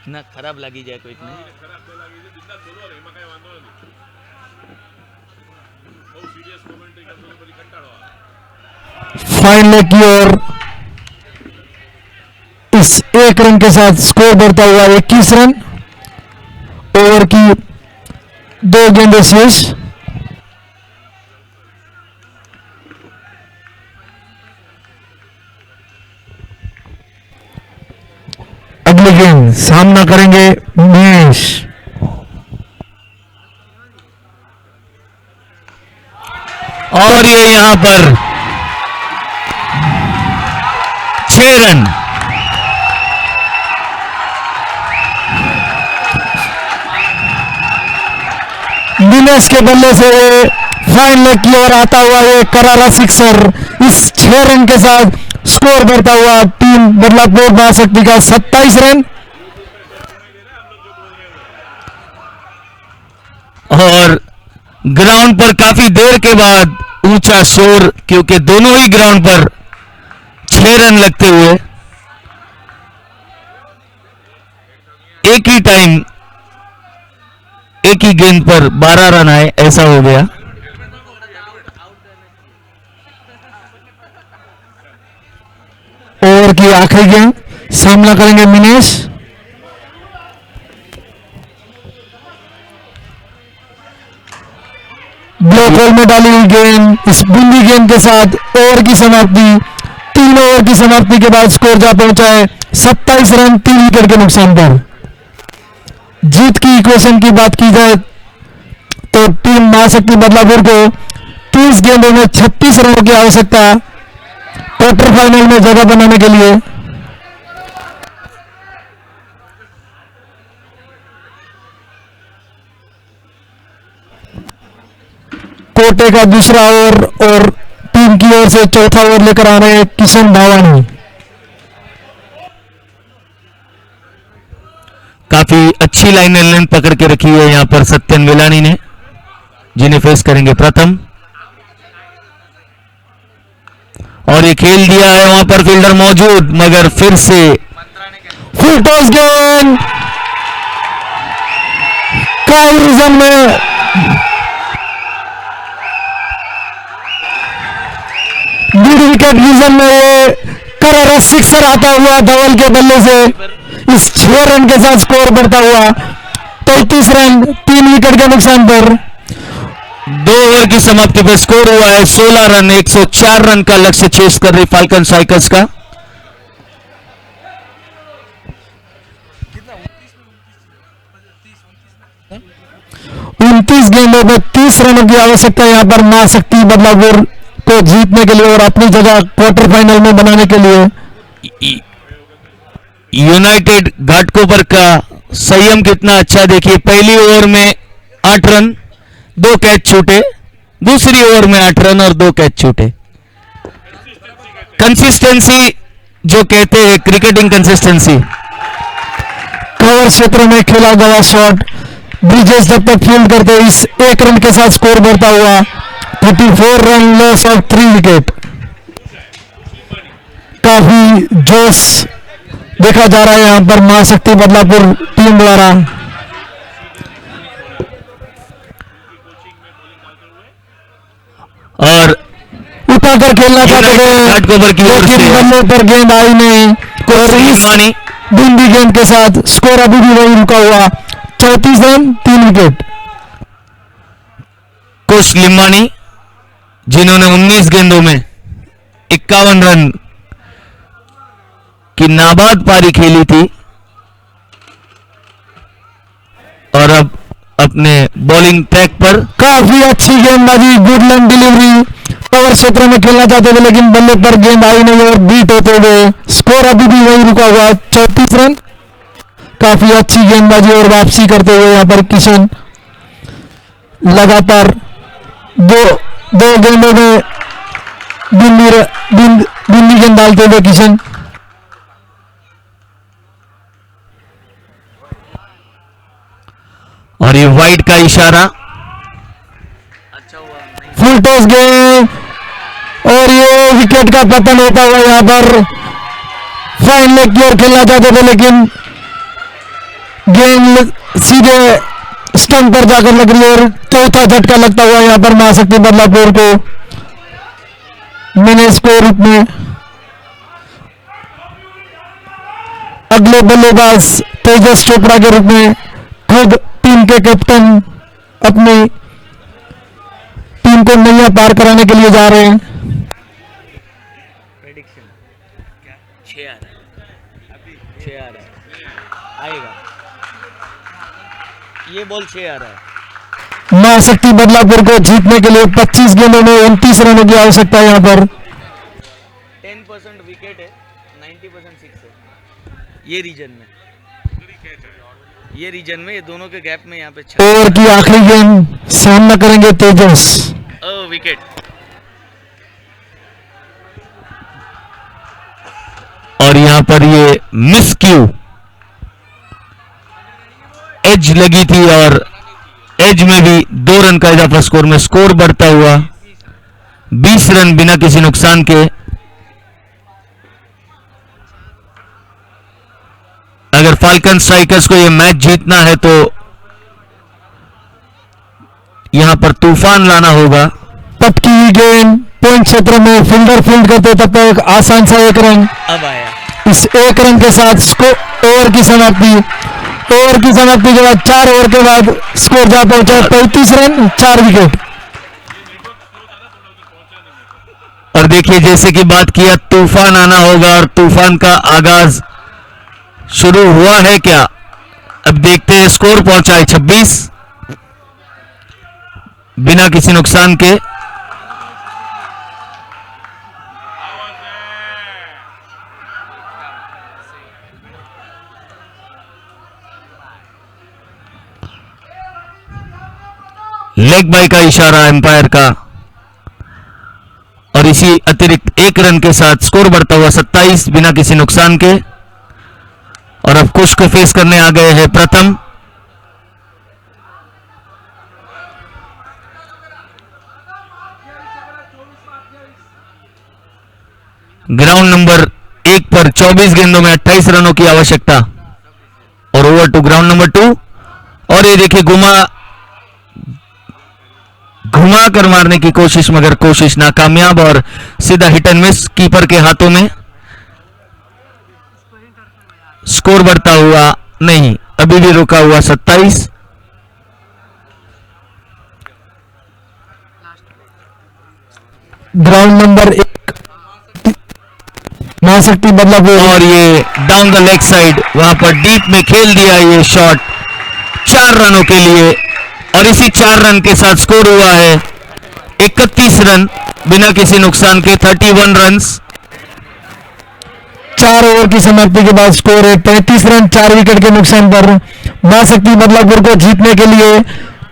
Speaker 6: ना खराब लगी जाए कोई नहीं।
Speaker 4: फाइन लेग की ओर इस 1 रन के साथ स्कोर बढ़ता हुआ 21 रन। ओवर की 2 गेंदें शेष। अगली गेंद सामना करेंगे महेश।
Speaker 6: और ये यहां पर 6 रन।
Speaker 4: दिनेश के बल्ले से फाइन लेग की ओर आता हुआ ये करारा सिक्सर। इस 6 रन के साथ स्कोर बढ़ता हुआ टीम बदलापुर महाशक्ति का 27 रन।
Speaker 6: और ग्राउंड पर काफी देर के बाद ऊंचा शोर, क्योंकि दोनों ही ग्राउंड पर 6 रन लगते हुए एक ही टाइम एक ही गेंद पर 12 रन आए, ऐसा हो गया।
Speaker 4: ओवर की आखिरी गेंद सामना करेंगे मिनेश। ब्लॉक होल में डाली हुई गेंद, इस बूंदी गेंद के साथ ओवर की समाप्ति। 3 ओवर की समाप्ति के बाद स्कोर जा पहुंचा है 27 रन 3 विकेट के नुकसान पर। जीत की इक्वेशन की बात की जाए तो टीम महाशक्ति बदलापुर को 30 गेंदों में 36 रनों की आवश्यकता क्वार्टर फाइनल में जगह बनाने के लिए। कोटे का दूसरा ओवर और टीम की ओर से चौथा ओवर लेकर आ रहे हैं किशन भावानी।
Speaker 6: काफी अच्छी लाइन एंड लेंथ पकड़ के रखी है यहां पर सत्यन वेलानी ने, जिन्हें फेस करेंगे प्रथम। और ये खेल दिया है, वहां पर फील्डर मौजूद, मगर फिर से
Speaker 4: फुल टॉस गेंद काई रीजन में मिड विकेट रीजन में ये करारा सिक्सर आता हुआ धवल के बल्ले से इस 6 रन के साथ स्कोर बढ़ता हुआ 33 रन 3 विकेट के नुकसान पर।
Speaker 6: 2 ओवर की समाप्ति पर स्कोर हुआ है 16 रन। 104 रन का लक्ष्य चेस कर रही फाल्कन साइकिल्स का।
Speaker 4: 29 गेंदों में 30 रनों की आवश्यकता है यहाँ पर मां शक्ति बदलापुर को जीतने के लिए और अपनी जगह क्वार्टर फाइनल में बनाने के लिए।
Speaker 6: यूनाइटेड घाटकोपर का संयम कितना अच्छा देखिए, पहली ओवर में 8 रन 2 कैच छूटे, दूसरी ओवर में 8 रन और 2 कैच छूटे। कंसिस्टेंसी जो कहते हैं, क्रिकेटिंग कंसिस्टेंसी।
Speaker 4: कवर क्षेत्र में खेला गया शॉट, ब्रिजेश जब तक फील्ड करते इस 1 रन के साथ स्कोर बढ़ता हुआ 34 रन लॉस ऑफ 3 विकेट। काफी जोश देखा जा रहा है यहां पर मां शक्ति बदलापुर टीम द्वारा।
Speaker 6: और
Speaker 4: उठाकर खेलना चाहते थे
Speaker 6: घाटकोपर की ओर से
Speaker 4: लेकिन बल्ले पर गेंद आई नहीं और इस
Speaker 6: लिम्मानी
Speaker 4: बूंदी गेंद के साथ स्कोर अभी भी वही रुका हुआ 34 रन 3 विकेट।
Speaker 6: कोच लिम्मानी जिन्होंने 19 गेंदों में 51 रन की नाबाद पारी खेली थी और अब अपने बॉलिंग ट्रैक पर।
Speaker 4: काफी अच्छी गेंदबाजी, गुड लाइन डिलीवरी, कवर क्षेत्र में खेलना चाहते थे लेकिन बल्ले पर गेंद आई नहीं और बीट होते हुए स्कोर अभी भी वही रुका हुआ 34 रन। काफी अच्छी गेंदबाजी और वापसी करते हुए यहाँ पर किशन लगातार दो गेंदों में बिंदी गेंद डालते हुए किशन।
Speaker 6: और ये वाइड का इशारा,
Speaker 4: फुल टॉस गेंद और ये विकेट का पतन होता हुआ यहाँ पर फाइन लेग की ओर खेलना चाहते थे लेकिन गेंद सीधे स्टंप पर जाकर लग रही है और चौथा झटका लगता हुआ यहाँ पर मां शक्ति बदलापुर को मैनेज के रूप में। अगले बल्लेबाज तेजस चोपड़ा के रूप में खुद टीम के कैप्टन अपनी टीम को नैया पार कराने के लिए जा रहे हैं।
Speaker 5: प्रेडिक्शन क्या 6 आ रहा है, 6 आ रहा है, आएगा ये बॉल 6 आ रहा है।
Speaker 4: मां शक्ति बदलापुर को जीतने के लिए 25 गेंदों में 29 रनों की आवश्यकता है यहाँ पर।
Speaker 5: 10% विकेट है, 90% सिक्स है ये रीजन में, ये दोनों के गैप में यहाँ पे
Speaker 4: ओवर की आखिरी गेंद सामना करेंगे तेजस।
Speaker 5: विकेट।
Speaker 6: और यहां पर ये मिस क्यू एज लगी थी और एज में भी 2 रन का इजाफा स्कोर में, स्कोर बढ़ता हुआ 20 रन बिना किसी नुकसान के। अगर फाल्कन स्ट्राइकर्स को यह मैच जीतना है तो यहां पर तूफान लाना होगा।
Speaker 4: पटकी हुई गेंद पॉइंट क्षेत्र में फील्डर फील्ड करते तब तक आसान सा 1 रन।
Speaker 5: अब आया
Speaker 4: इस 1 रन के साथ ओवर की समाप्ति के बाद 4 ओवर के बाद स्कोर जा पहुंचा 35 रन 4 विकेट।
Speaker 6: और देखिए जैसे कि बात किया तूफान आना होगा और तूफान का आगाज शुरू हुआ है क्या, अब देखते हैं। स्कोर पहुंचा है 26 बिना किसी नुकसान के। लेग बाय का इशारा एम्पायर का और इसी अतिरिक्त 1 रन के साथ स्कोर बढ़ता हुआ 27 बिना किसी नुकसान के। और अब कुश को फेस करने आ गए हैं प्रथम। ग्राउंड नंबर 1 पर 24 गेंदों में 28 रनों की आवश्यकता और ओवर टू ग्राउंड नंबर 2। और ये देखिए घुमा कर मारने की कोशिश मगर कोशिश नाकामयाब और सीधा हिट एंड मिस कीपर के हाथों में। स्कोर बढ़ता हुआ नहीं, अभी भी रुका हुआ 27।
Speaker 4: ग्राउंड नंबर 1 मां शक्ति बदलापुर
Speaker 6: और ये डाउन द लेग साइड वहां पर डीप में खेल दिया ये शॉट 4 रनों के लिए और इसी 4 रन के साथ स्कोर हुआ है 31 रन बिना किसी नुकसान के, 31 रन्स।
Speaker 4: 4 ओवर की समाप्ति के बाद स्कोर है 35 रन 4 विकेट के नुकसान पर। महाशक्ति बदलापुर को जीतने के लिए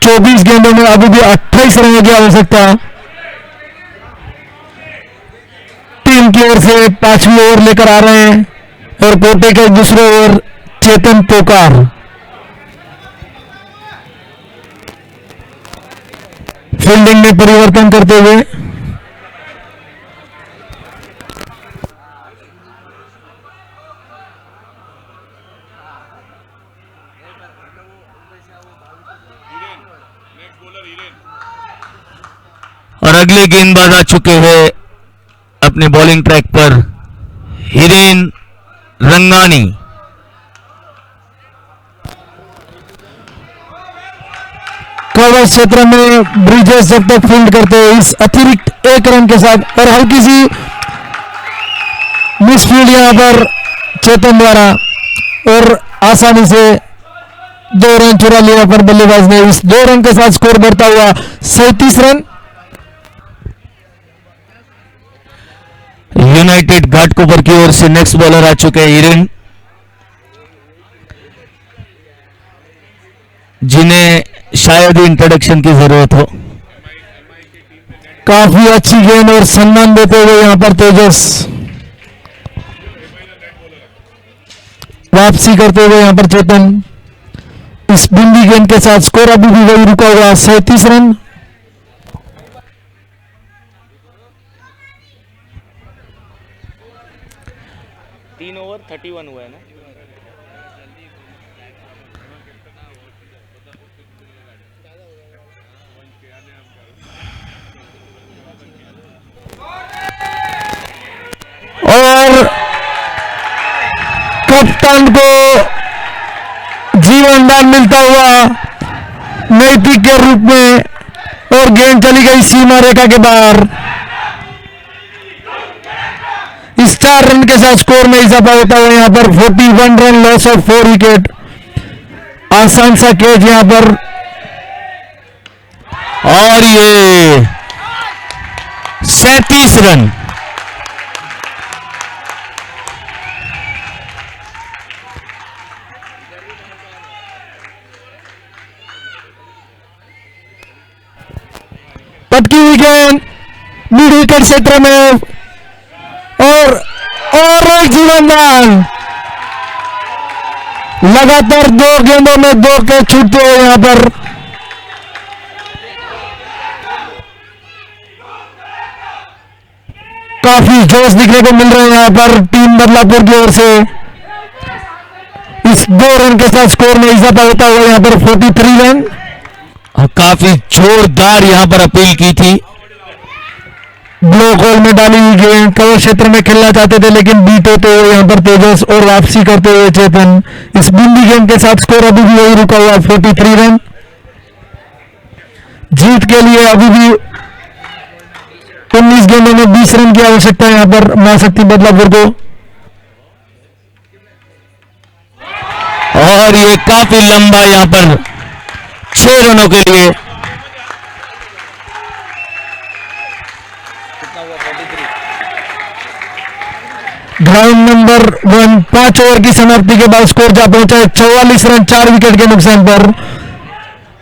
Speaker 4: 24 गेंदों में अभी भी 28 रनों की आवश्यकता। टीम की ओर से 5वीं ओवर लेकर आ रहे हैं और कोटे के दूसरे ओवर चेतन पोकार। फील्डिंग में परिवर्तन करते हुए
Speaker 6: और अगले गेंदबाज आ चुके हैं अपने बॉलिंग ट्रैक पर, हिरेन रंगानी।
Speaker 4: कवर क्षेत्र में ब्रिजेश जब तक फील्ड करते हैं इस अतिरिक्त 1 रन के साथ, और हल्की सी मिसफील्ड यहां पर चेतन द्वारा, और आसानी से 2 रन चुरा लिया पर बल्लेबाज ने। इस 2 रन के साथ स्कोर बढ़ता हुआ 37 रन।
Speaker 6: यूनाइटेड घाटकोपर की ओर से नेक्स्ट बॉलर आ चुके हैं हिरेन, जिन्हें शायद ही इंट्रोडक्शन की जरूरत हो।
Speaker 4: काफी अच्छी गेंद और सम्मान देते हुए यहां पर तेजस वापसी करते हुए यहां पर चेतन। इस बिंदी गेंद के साथ स्कोर अभी भी वही रुका हुआ 37 रन।
Speaker 5: तीन ओवर 31 हुआ है ना।
Speaker 4: और कप्तान को जीवन दान मिलता हुआ नैतिक के रूप में, और गेंद चली गई सीमा रेखा के बाहर। इस 4 रन के साथ स्कोर में इजाफा होता हुआ यहां पर 41 रन, लॉस ऑफ 4 विकेट। आसान सा कैच यहां पर,
Speaker 6: और ये 37 रन।
Speaker 4: पटकी हुई गेंद मिड विकेट क्षेत्र में, और एक जीवनदान। लगातार 2 गेंदों में 2 कैच छूटते हुए यहां पर काफी जोश दिखने को मिल रहे हैं यहां पर टीम बदलापुर की ओर से। इस 2 रन के साथ स्कोर में इजाफा होता हुआ यहां पर 43 रन।
Speaker 6: काफी जोरदार यहां पर अपील की थी।
Speaker 4: ब्लॉक होल में डाली हुई गेंद, कवर क्षेत्र में खेलना चाहते थे लेकिन बीट होते हुए यहां पर तेजस और वापसी करते हुए चेतन। इस बिंदी गेंद के साथ स्कोर अभी भी वही रुका हुआ 43 रन। जीत के लिए अभी भी 19 गेंदों में 20 रन की आवश्यकता है यहां पर महाशक्ति बदलापुर को।
Speaker 6: और ये काफी लंबा यहां पर 6 रनों के लिए।
Speaker 4: ग्राउंड नंबर 1 5 ओवर की समाप्ति के बाद स्कोर जा पहुंचा है 44 रन 4 विकेट के नुकसान पर।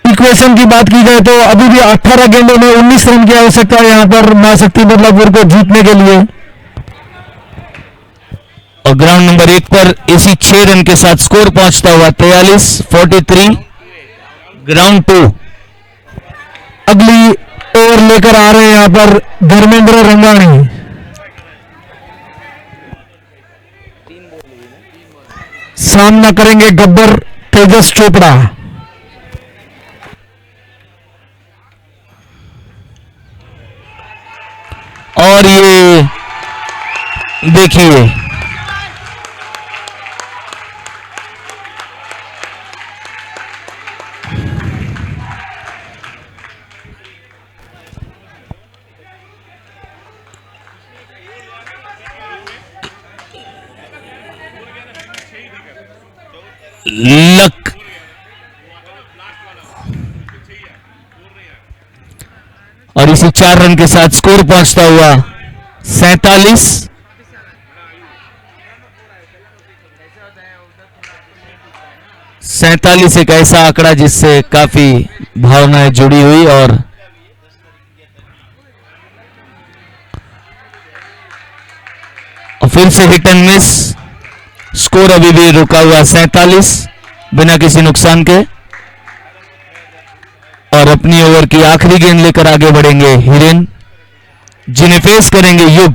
Speaker 4: इक्वेशन की बात की जाए तो अभी भी 18 गेंदों में 19 रन की आवश्यकता है यहां पर महाशक्ति बदलापुर को जीतने के लिए।
Speaker 6: और ग्राउंड नंबर 1 पर इसी 6 रन के साथ स्कोर पहुंचता हुआ 43-43। ग्राउंड 2
Speaker 4: अगली ओवर लेकर आ रहे हैं यहां पर धर्मेंद्र रंगानी। सामना करेंगे गब्बर तेजस चोपड़ा।
Speaker 6: और ये देखिए लक किसी 4 रन के साथ स्कोर पहुंचता हुआ 47। एक ऐसा आंकड़ा जिससे काफी भावनाएं जुड़ी हुई और फिर से हिट एंड मिस। स्कोर अभी भी रुका हुआ 47 बिना किसी नुकसान के। और अपनी ओवर की आखिरी गेंद लेकर आगे बढ़ेंगे हिरेन, जिन्हें फेस करेंगे युग।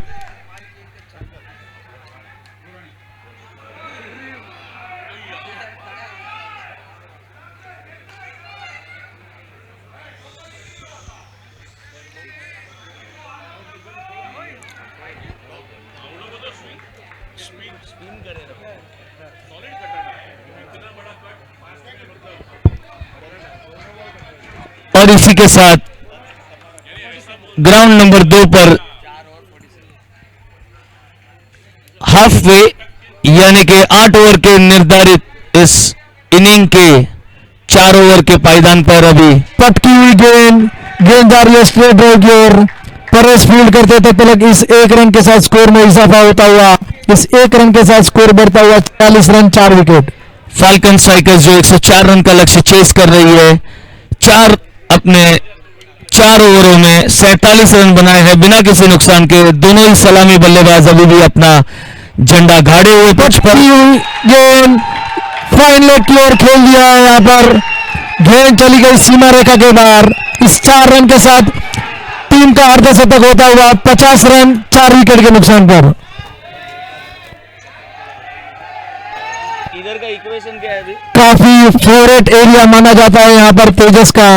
Speaker 6: और इसी के साथ ग्राउंड नंबर 2 पर हाफ वे यानी कि 8 ओवर के निर्धारित इस इनिंग के 4 ओवर के पायदान पर अभी
Speaker 4: पटकी हुई गेंद जा रही है स्ट्रेट ड्राइव की ओर। परेश फील्ड करते तब तक इस 1 रन के साथ स्कोर में इजाफा होता हुआ, इस 1 रन के साथ स्कोर बढ़ता हुआ 40 रन 4 विकेट।
Speaker 6: फाल्कन स्ट्राइकर्स जो 104 रन का लक्ष्य चेस कर रही है, अपने 4 ओवरों में 47 रन बनाए हैं बिना किसी नुकसान के। दोनों ही सलामी बल्लेबाज अभी भी अपना झंडा गाड़े हुए पिच पर।
Speaker 4: गेंद फाइन लेग की ओर खेल दिया है। यहाँ पर गेंद चली गई सीमा रेखा के बाहर। इस 4 रन के साथ टीम का अर्धशतक होता हुआ 50 रन 4 विकेट के नुकसान पर।
Speaker 5: इधर का इक्वेशन क्या है अभी?
Speaker 4: काफी फेवरेट एरिया माना जाता है यहाँ पर तेजस का।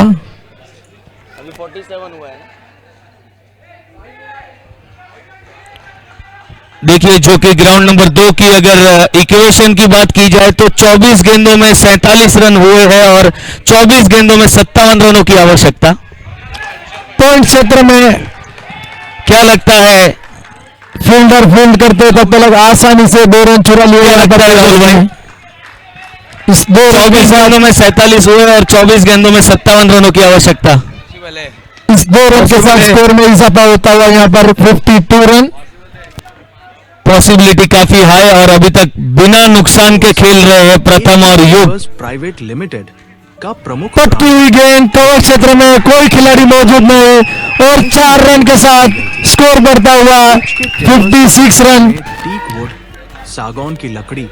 Speaker 5: अभी 47 हुआ है ना।
Speaker 6: देखिए, जो कि ग्राउंड नंबर 2 की अगर इक्वेशन की बात की जाए तो 24 गेंदों में 47 रन हुए हैं और 24 गेंदों में 57 रनों की आवश्यकता।
Speaker 4: पॉइंट क्षेत्र में
Speaker 6: क्या लगता है
Speaker 4: फील्डर फील्ड करते तब तक आसानी से 2 रन चुरा लिए जाता है। इस
Speaker 6: 24 गेंदों में 47 हुए और 24 गेंदों में 57 रनों की आवश्यकता।
Speaker 4: इस 2 रन के साथ स्कोर में इजाफा होता हुआ यहाँ पर 52 रन।
Speaker 6: पॉसिबिलिटी काफी हाई और अभी तक बिना नुकसान के खेल रहे हैं प्रथम और युग
Speaker 7: प्राइवेट लिमिटेड का प्रमुख।
Speaker 4: पटकी हुई गेंद कवर क्षेत्र में कोई खिलाड़ी मौजूद नहीं और 4 रन के साथ स्कोर बढ़ता हुआ 56 रन।
Speaker 7: टीकवुड सागौन की लकड़ी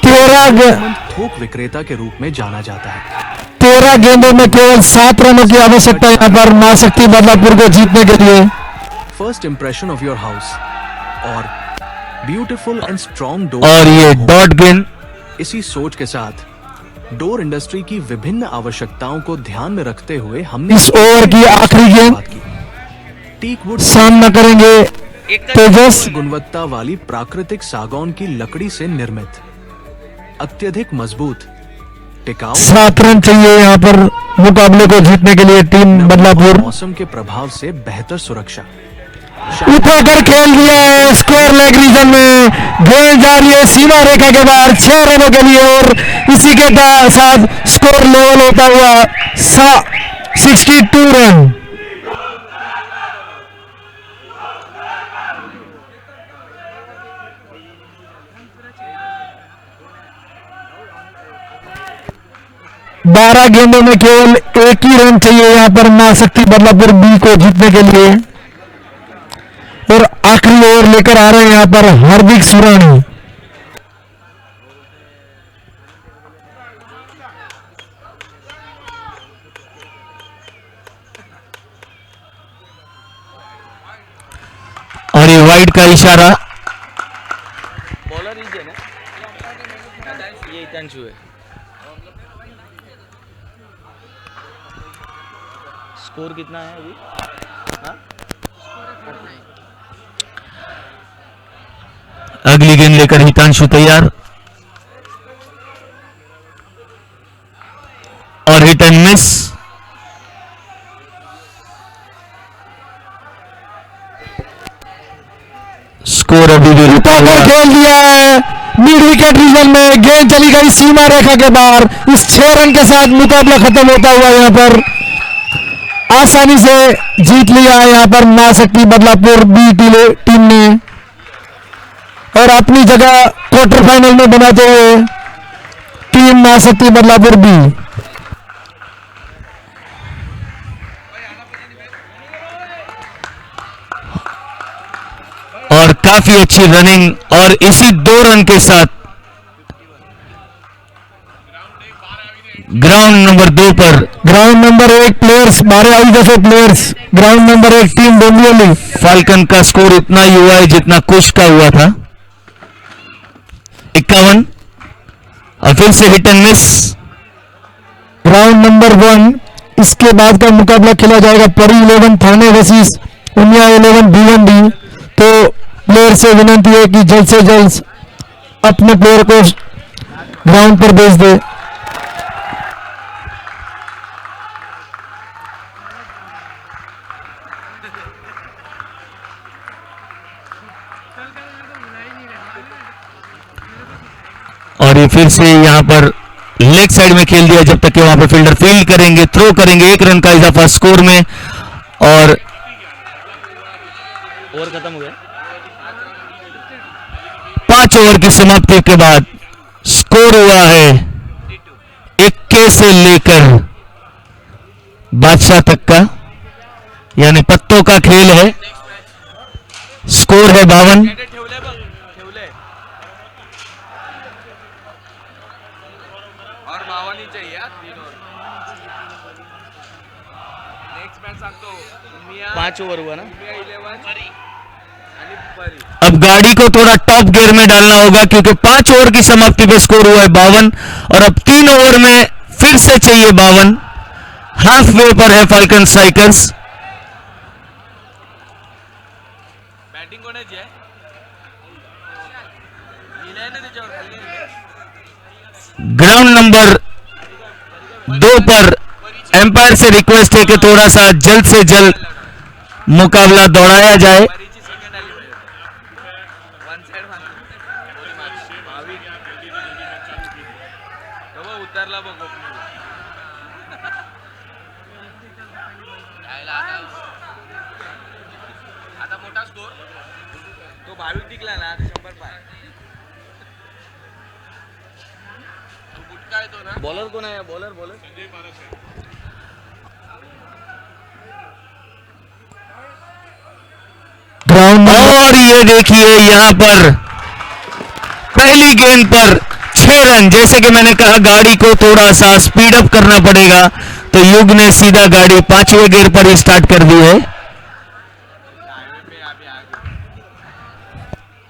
Speaker 4: 13
Speaker 7: थोक विक्रेता के रूप में जाना जाता है।
Speaker 4: 13 गेंदों में केवल 7 रनों की आवश्यकता यहाँ पर मां शक्ति बदलापुर को जीतने के लिए।
Speaker 7: First impression of your house और ब्यूटीफुल एंड स्ट्रॉन्ग डोर।
Speaker 6: और ये डॉट गेंद।
Speaker 7: इसी सोच के साथ डोर इंडस्ट्री की विभिन्न आवश्यकताओं को ध्यान में रखते हुए हमने
Speaker 4: इस ओवर की आखिरी गेंद
Speaker 7: टीकवुड
Speaker 4: सामना करेंगे तेजस।
Speaker 7: गुणवत्ता वाली प्राकृतिक सागौन की लकड़ी से निर्मित अत्यधिक मजबूत टिकाऊ।
Speaker 4: 7 रन चाहिए यहाँ पर मुकाबले को जीतने के लिए टीम बदलापुर।
Speaker 7: मौसम के प्रभाव से बेहतर सुरक्षा।
Speaker 4: उठाकर खेल दिया है स्कोर लेग रीजन में। गेंद जा रही है सीमा रेखा के बाहर 6 रनों के लिए और इसी के साथ स्कोर लेवल होता हुआ 62 रन। बारह गेंदों में केवल 1 ही रन चाहिए यहाँ पर मां शक्ति बदलापुर बी को जीतने के लिए और आखिरी ओवर लेकर आ रहे हैं यहाँ पर हार्दिक सुरानी।
Speaker 6: और ये वाइड का इशारा।
Speaker 5: बॉलर ही है ना, ये हितांशु है। स्कोर कितना है अभी? हाँ?
Speaker 6: अगली गेंद लेकर हितांशु तैयार और हिट एंड मिस। स्कोर अभी भी
Speaker 4: उठाकर खेल दिया है मिड विकेट रीजन में। गेंद चली गई सीमा रेखा के बाहर। इस 6 रन के साथ मुकाबला खत्म होता हुआ यहाँ पर आसानी से जीत लिया है यहाँ पर महाशक्ति बदलापुर बी टीम ने और अपनी जगह क्वार्टर फाइनल में बनाते हुए टीम महाशक्ति बदलापुर बी।
Speaker 6: और काफी अच्छी रनिंग और इसी 2 रन के साथ ग्राउंड नंबर 2 पर
Speaker 4: ground number 1 players 12 players ground number 1 team Dombivli.
Speaker 6: Falcon का स्कोर इतना ही हुआ है जितना कुश का हुआ था 51। और फिर से hit and miss.
Speaker 4: Ground number 1 इसके बाद का मुकाबला खेला जाएगा परी 11 थाने वर्सेस उमिया 11 भिवंडी। तो प्लेयर से विनती है कि जल्द से जल्द अपने प्लेयर को ग्राउंड पर भेज दे।
Speaker 6: और ये फिर से यहां पर लेग साइड में खेल दिया जब तक कि वहां पर फील्डर फील्ड करेंगे, थ्रो करेंगे। 1 रन का इजाफा स्कोर में और
Speaker 5: ओवर खत्म हो गया।
Speaker 6: 5 ओवर की समाप्ति के बाद स्कोर हुआ है 21 से लेकर बादशाह तक का, यानी पत्तों का खेल है। स्कोर है 52।
Speaker 1: और 52 ही चाहिए यार, 3 ओवर। नेक्स्ट मॅच सांगतो उमिया
Speaker 5: 5 ओवर हुआ ना।
Speaker 1: 11 आणि परी।
Speaker 6: अब गाड़ी को थोड़ा टॉप गियर में डालना होगा क्योंकि 5 ओवर की समाप्ति पे स्कोर हुआ है 52 और अब 3 ओवर में फिर से चाहिए 52। हाफ वे पर है फाल्कन स्ट्राइकर्स।
Speaker 1: बॅटिंग कोणाची आहे? लिहिलंय ना त्याच्यावर खाली.
Speaker 6: ग्राउंड नंबर 2 पर एम्पायर से रिक्वेस्ट है कि थोड़ा सा जल्द से जल्द मुकाबला दौड़ाया जाए।
Speaker 1: परीची सेकंड आली पाहिजे. वन साइड भाविक तो उतरला बघ. आता मोठा स्कोर तो भाविक टिकला ना 100 पाय. तो बुटका येतो ना.
Speaker 5: बॉलर कोण आहे? बॉलर
Speaker 4: ग्राउंड
Speaker 6: और ये देखिए यहां पर पहली गेंद पर 6 रन। जैसे कि मैंने कहा गाड़ी को थोड़ा सा स्पीड अप करना पड़ेगा, तो युग ने सीधा गाड़ी 5वें गियर पर ही स्टार्ट कर दी है।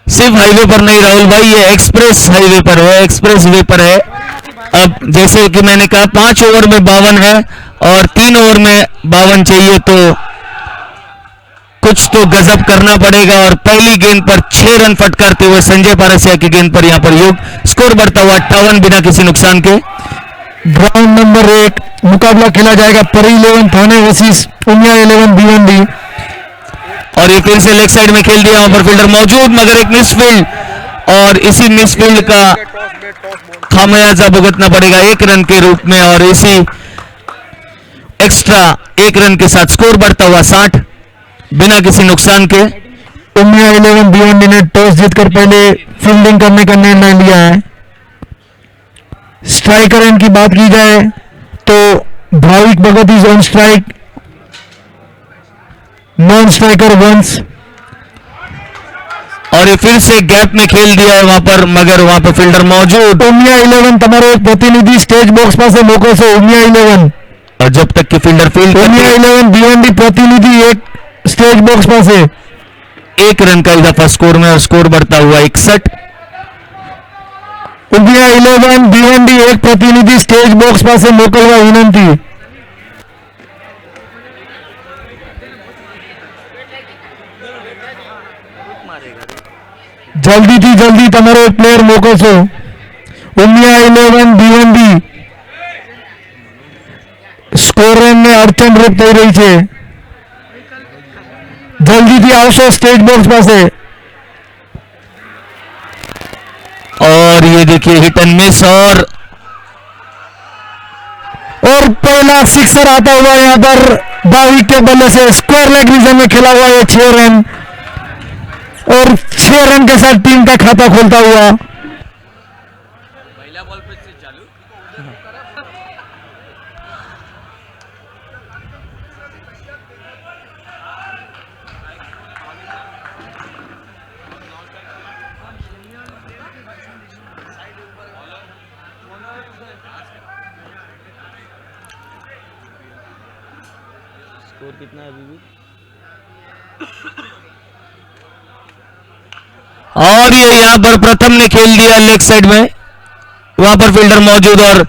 Speaker 6: सिर्फ हाईवे पर नहीं राहुल भाई, ये एक्सप्रेस हाईवे पर है, एक्सप्रेस वे पर है। अब जैसे कि मैंने कहा 5 ओवर में 52 है और 3 ओवर में 52 चाहिए, तो कुछ तो गजब करना पड़ेगा। और पहली गेंद पर 6 रन फटकारते हुए संजय पारसिया की गेंद पर यहां पर युग। स्कोर बढ़ता हुआ 58 बिना किसी नुकसान के।
Speaker 4: ग्राउंड नंबर 1 मुकाबला खेला जाएगा परी 11 थाने वर्सेस उमिया 11 भिवंडी।
Speaker 6: और ये फिर से लेग साइड में खेल दिया, वहां पर फील्डर मौजूद मगर एक मिसफील्ड, और इसी मिसफील्ड का खामियाजा भुगतना पड़ेगा 1 रन के रूप में। और इसी एक्स्ट्रा 1 रन के साथ स्कोर बढ़ता हुआ 60 बिना किसी नुकसान के।
Speaker 4: उमिया 11 भिवंडी ने टॉस जीतकर पहले फील्डिंग करने का निर्णय लिया है। स्ट्राइकर एंड की बात की जाए तो Bhavik Bhagat is on strike, non striker once.
Speaker 6: और ये फिर से गैप में खेल दिया है वहां पर, मगर वहां पर फील्डर मौजूद।
Speaker 4: उमिया 11 તમારો એક પ્રતિનિધિ સ્ટેજ બોક્સ પાસે મોકો છે। ઉમિયા 11
Speaker 6: और जब तक कि फील्डर फील्ड
Speaker 4: ઉમિયા 11 भिवंडी प्रतिनिधि एक स्टेज बॉक्स પાસે
Speaker 6: 1 रन का इजाफा स्कोर में और स्कोर बढ़ता हुआ 61।
Speaker 4: ઉમિયા 11 भिवंडी एक प्रतिनिधि स्टेज बॉक्स પાસે મોકલવા વિનંતી। જલ્દીથી જલ્દી તમારો એક પ્લેયર મોકલશો। ઉમિયા 11 भिवंडी સ્કોર ને અડચણ રૂપ થઈ રહી છે। જલ્દીથી આવશો સ્ટેજ બોક્સ પાસે।
Speaker 6: और ये देखिए हिट एंड मिस, और
Speaker 4: और पहला सिक्सर आता हुआ यहाँ पर भाविक के बल्ले से स्क्वायर लेग रीजन में खेला हुआ है 6 रन और 6 रन के साथ टीम का खाता खोलता हुआ।
Speaker 5: पहिल्या बॉल पे से चालू स्कोर कितना है अभी भी?
Speaker 6: और ये यहाँ पर प्रथम ने खेल दिया लेग साइड में, वहां पर फील्डर मौजूद और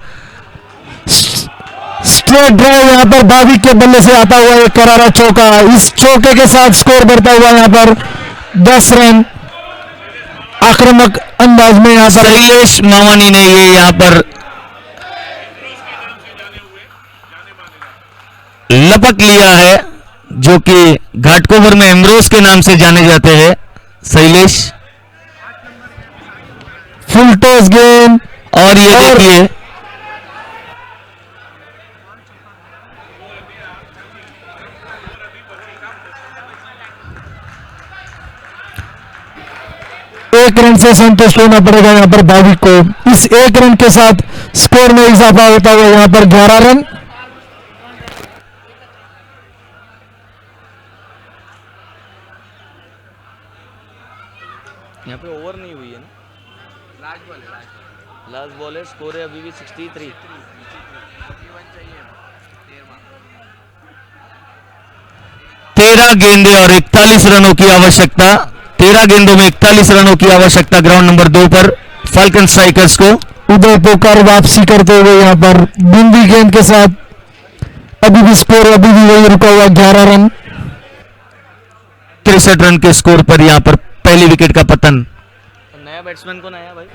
Speaker 4: स्ट्रेट ड्राइव यहाँ पर भाविक के बल्ले से आता हुआ एक करारा चौका। इस चौके के साथ स्कोर बढ़ता हुआ यहाँ पर 10 रन। आक्रामक अंदाज में यहाँ पर
Speaker 6: शैलेश मावानी ने ये यहाँ पर लपक लिया है, जो कि घाटकोपर में एमरोज के नाम से जाने जाते हैं। शैलेश
Speaker 4: फुल टॉस गेम
Speaker 6: और ये देखिए
Speaker 4: एक रन से संतुष्ट होना पड़ेगा यहाँ पर भाविक को। इस एक रन के साथ स्कोर में इजाफा होता हुआ यहाँ पर 11 रन।
Speaker 5: यहाँ पे ओवर नहीं हुई है ना? लास्ट बॉल है, स्कोर है अभी भी 63।
Speaker 6: 13 गेंदें और 41 रनों की आवश्यकता। 13 गेंदों में 41 रनों की आवश्यकता ग्राउंड नंबर 2 पर फाल्कन स्ट्राइकर्स को।
Speaker 4: उदय पोकार वापसी करते हुए यहाँ पर बिंदी गेंद के साथ अभी भी स्कोर अभी भी वही रुका हुआ 11 रन।
Speaker 6: 63 रन के स्कोर पर यहाँ पर पहली विकेट का पतन।
Speaker 5: नया बैट्समैन कौन आया भाई?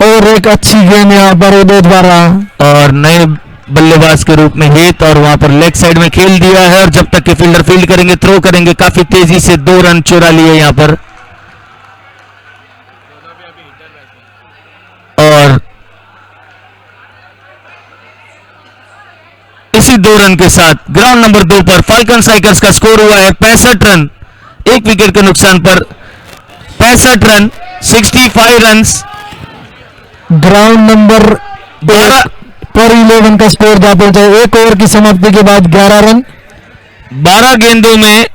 Speaker 4: और एक अच्छी गेंद यहाँ पर उदय द्वारा
Speaker 6: और नए बल्लेबाज के रूप में हित और वहां पर लेग साइड में खेल दिया है और जब तक के फील्डर फील्ड करेंगे, थ्रो करेंगे, काफी तेजी से 2 रन चुरा लिए यहाँ पर। और इसी 2 रन के साथ ग्राउंड नंबर 2 पर फाल्कन स्ट्राइकर्स का स्कोर हुआ है 65 रन। एक विकेट के नुकसान पर 65 रन, 65 रन्स।
Speaker 4: ग्राउंड नंबर 12 पर 11 का स्कोर जा पहुंचा। एक ओवर की समाप्ति के बाद 11 रन।
Speaker 6: 12 गेंदों में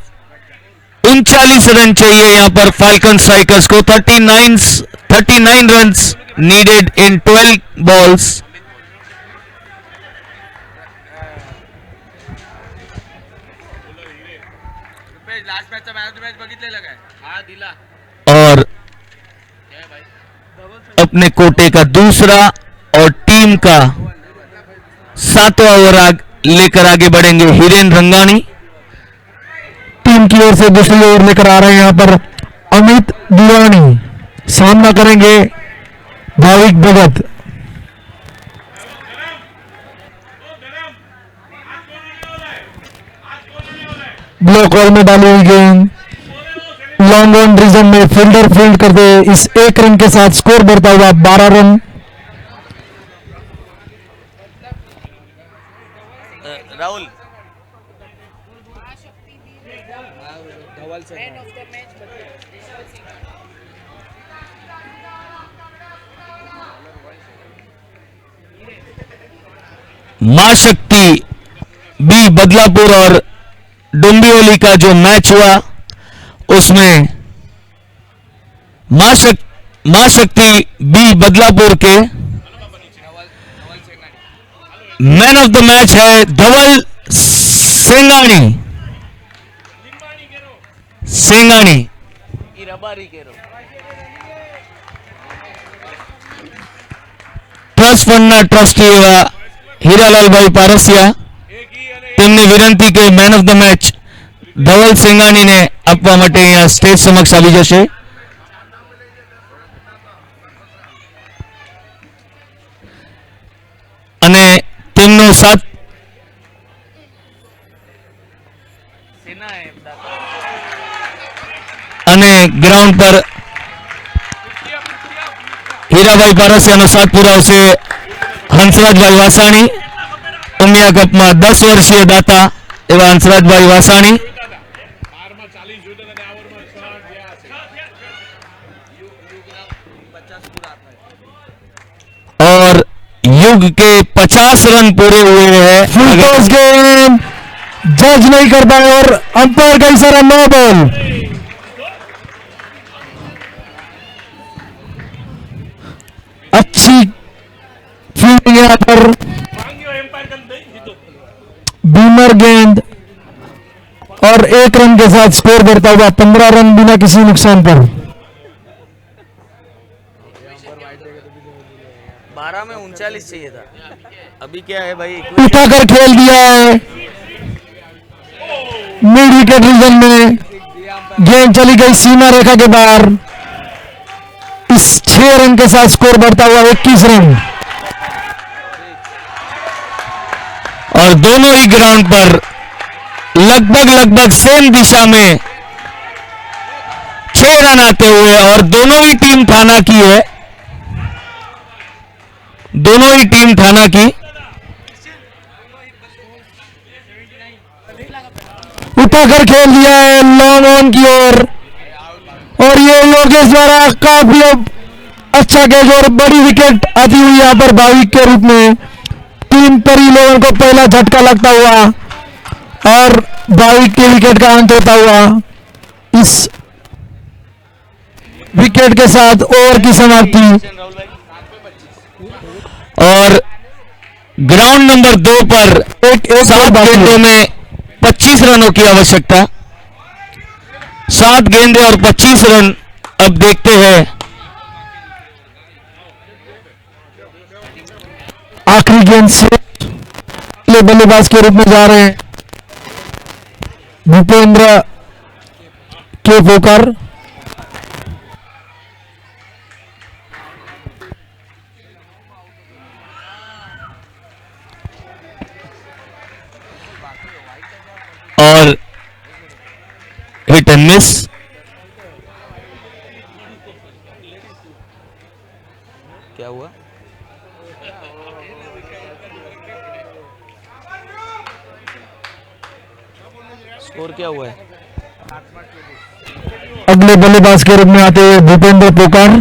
Speaker 6: 39 रन चाहिए यहाँ पर फाल्कन स्ट्राइकर्स को। 39 runs needed in 12 balls.
Speaker 5: Last मैचचा मॅन ऑफ द मॅच बघितलेलं काय? हा दिला।
Speaker 6: और अपने कोटे का दूसरा और टीम का 7वां ओवर लेकर आगे बढ़ेंगे हिरेन रंगानी।
Speaker 4: टीम की ओर से दूसरी ओवर लेकर आ रहे हैं यहाँ पर अमित दीवानी। सामना करेंगे भाविक भगत। ब्लॉक ओवर में डाली हुई गेंद लॉन्ग ऑन रीजन में फील्डर फील्ड करते इस 1 रन के साथ स्कोर बढ़ता हुआ 12 रन।
Speaker 5: राहुल
Speaker 6: मां शक्ति बी बदलापुर और डोंबिवली का जो मैच हुआ उसमें मां शक्ति बी बदलापुर के मैन ऑफ द मैच है धवल सेंगानी। ટ્રસ્ટ ફંડના ટ્રસ્ટી એવા હીરાલાલભાઈ પારસિયા તેમની વિનંતી કે man of the match Dhaval સેંગાણીને આપવા માટે અહીંયા સ્ટેજ સમક્ષ આવી જશે। અને તેમનો સાથ અને ગ્રાઉન્ડ પર હીરાભાઈ પારસિયાનો સાથ પુરાવશે હંસરાજભાઈ વાસાણી। ઉમિયા કપમાં 10 વર્ષીય દાતા એવા હંસરાજભાઈ વાસાણી और युग के 50 रन पूरे हुए हैं।
Speaker 4: फुल टॉस गेम जज नहीं कर पाए और अंपायर का इशारा नो बॉल। अच्छी फील्डिंग यहाँ पर, बीमर गेंद और 1 रन के साथ स्कोर बढ़ता हुआ 15 रन बिना किसी नुकसान पर।
Speaker 5: 12 में 39 चाहिए था, अभी क्या है भाई?
Speaker 4: उठाकर खेल दिया है मिड विकेट रीजन में, गेंद चली गई सीमा रेखा के बाहर। इस 6 रन के साथ स्कोर बढ़ता हुआ 21 रन।
Speaker 6: और दोनों ही ग्राउंड पर लगभग सेम दिशा में 6 रन आते हुए और दोनों ही टीम थाना की है, दोनों ही टीम थाना की।
Speaker 4: उठाकर खेल दिया है लॉन्ग ऑन की ओर और ये योगेश द्वारा काफी अच्छा कैच और बड़ी विकेट आती हुई यहाँ पर भाविक के रूप में। टीम पर 11 को पहला झटका लगता हुआ और भाविक के विकेट का अंत होता हुआ इस विकेट के साथ ओवर की समाप्ति।
Speaker 6: और ग्राउंड नंबर 2 पर 7 गेंदों में 25 रनों की आवश्यकता। 7 गेंदें और 25 रन। अब देखते हैं
Speaker 4: आखिरी गेंद से बल्लेबाज के रूप में जा रहे हैं भूपेंद्र के पोकर।
Speaker 6: और हिट एंड मिस।
Speaker 5: क्या हुआ? स्कोर क्या हुआ है?
Speaker 4: अगले बल्लेबाज के रूप में आते हुए भूपेंद्र पोकार।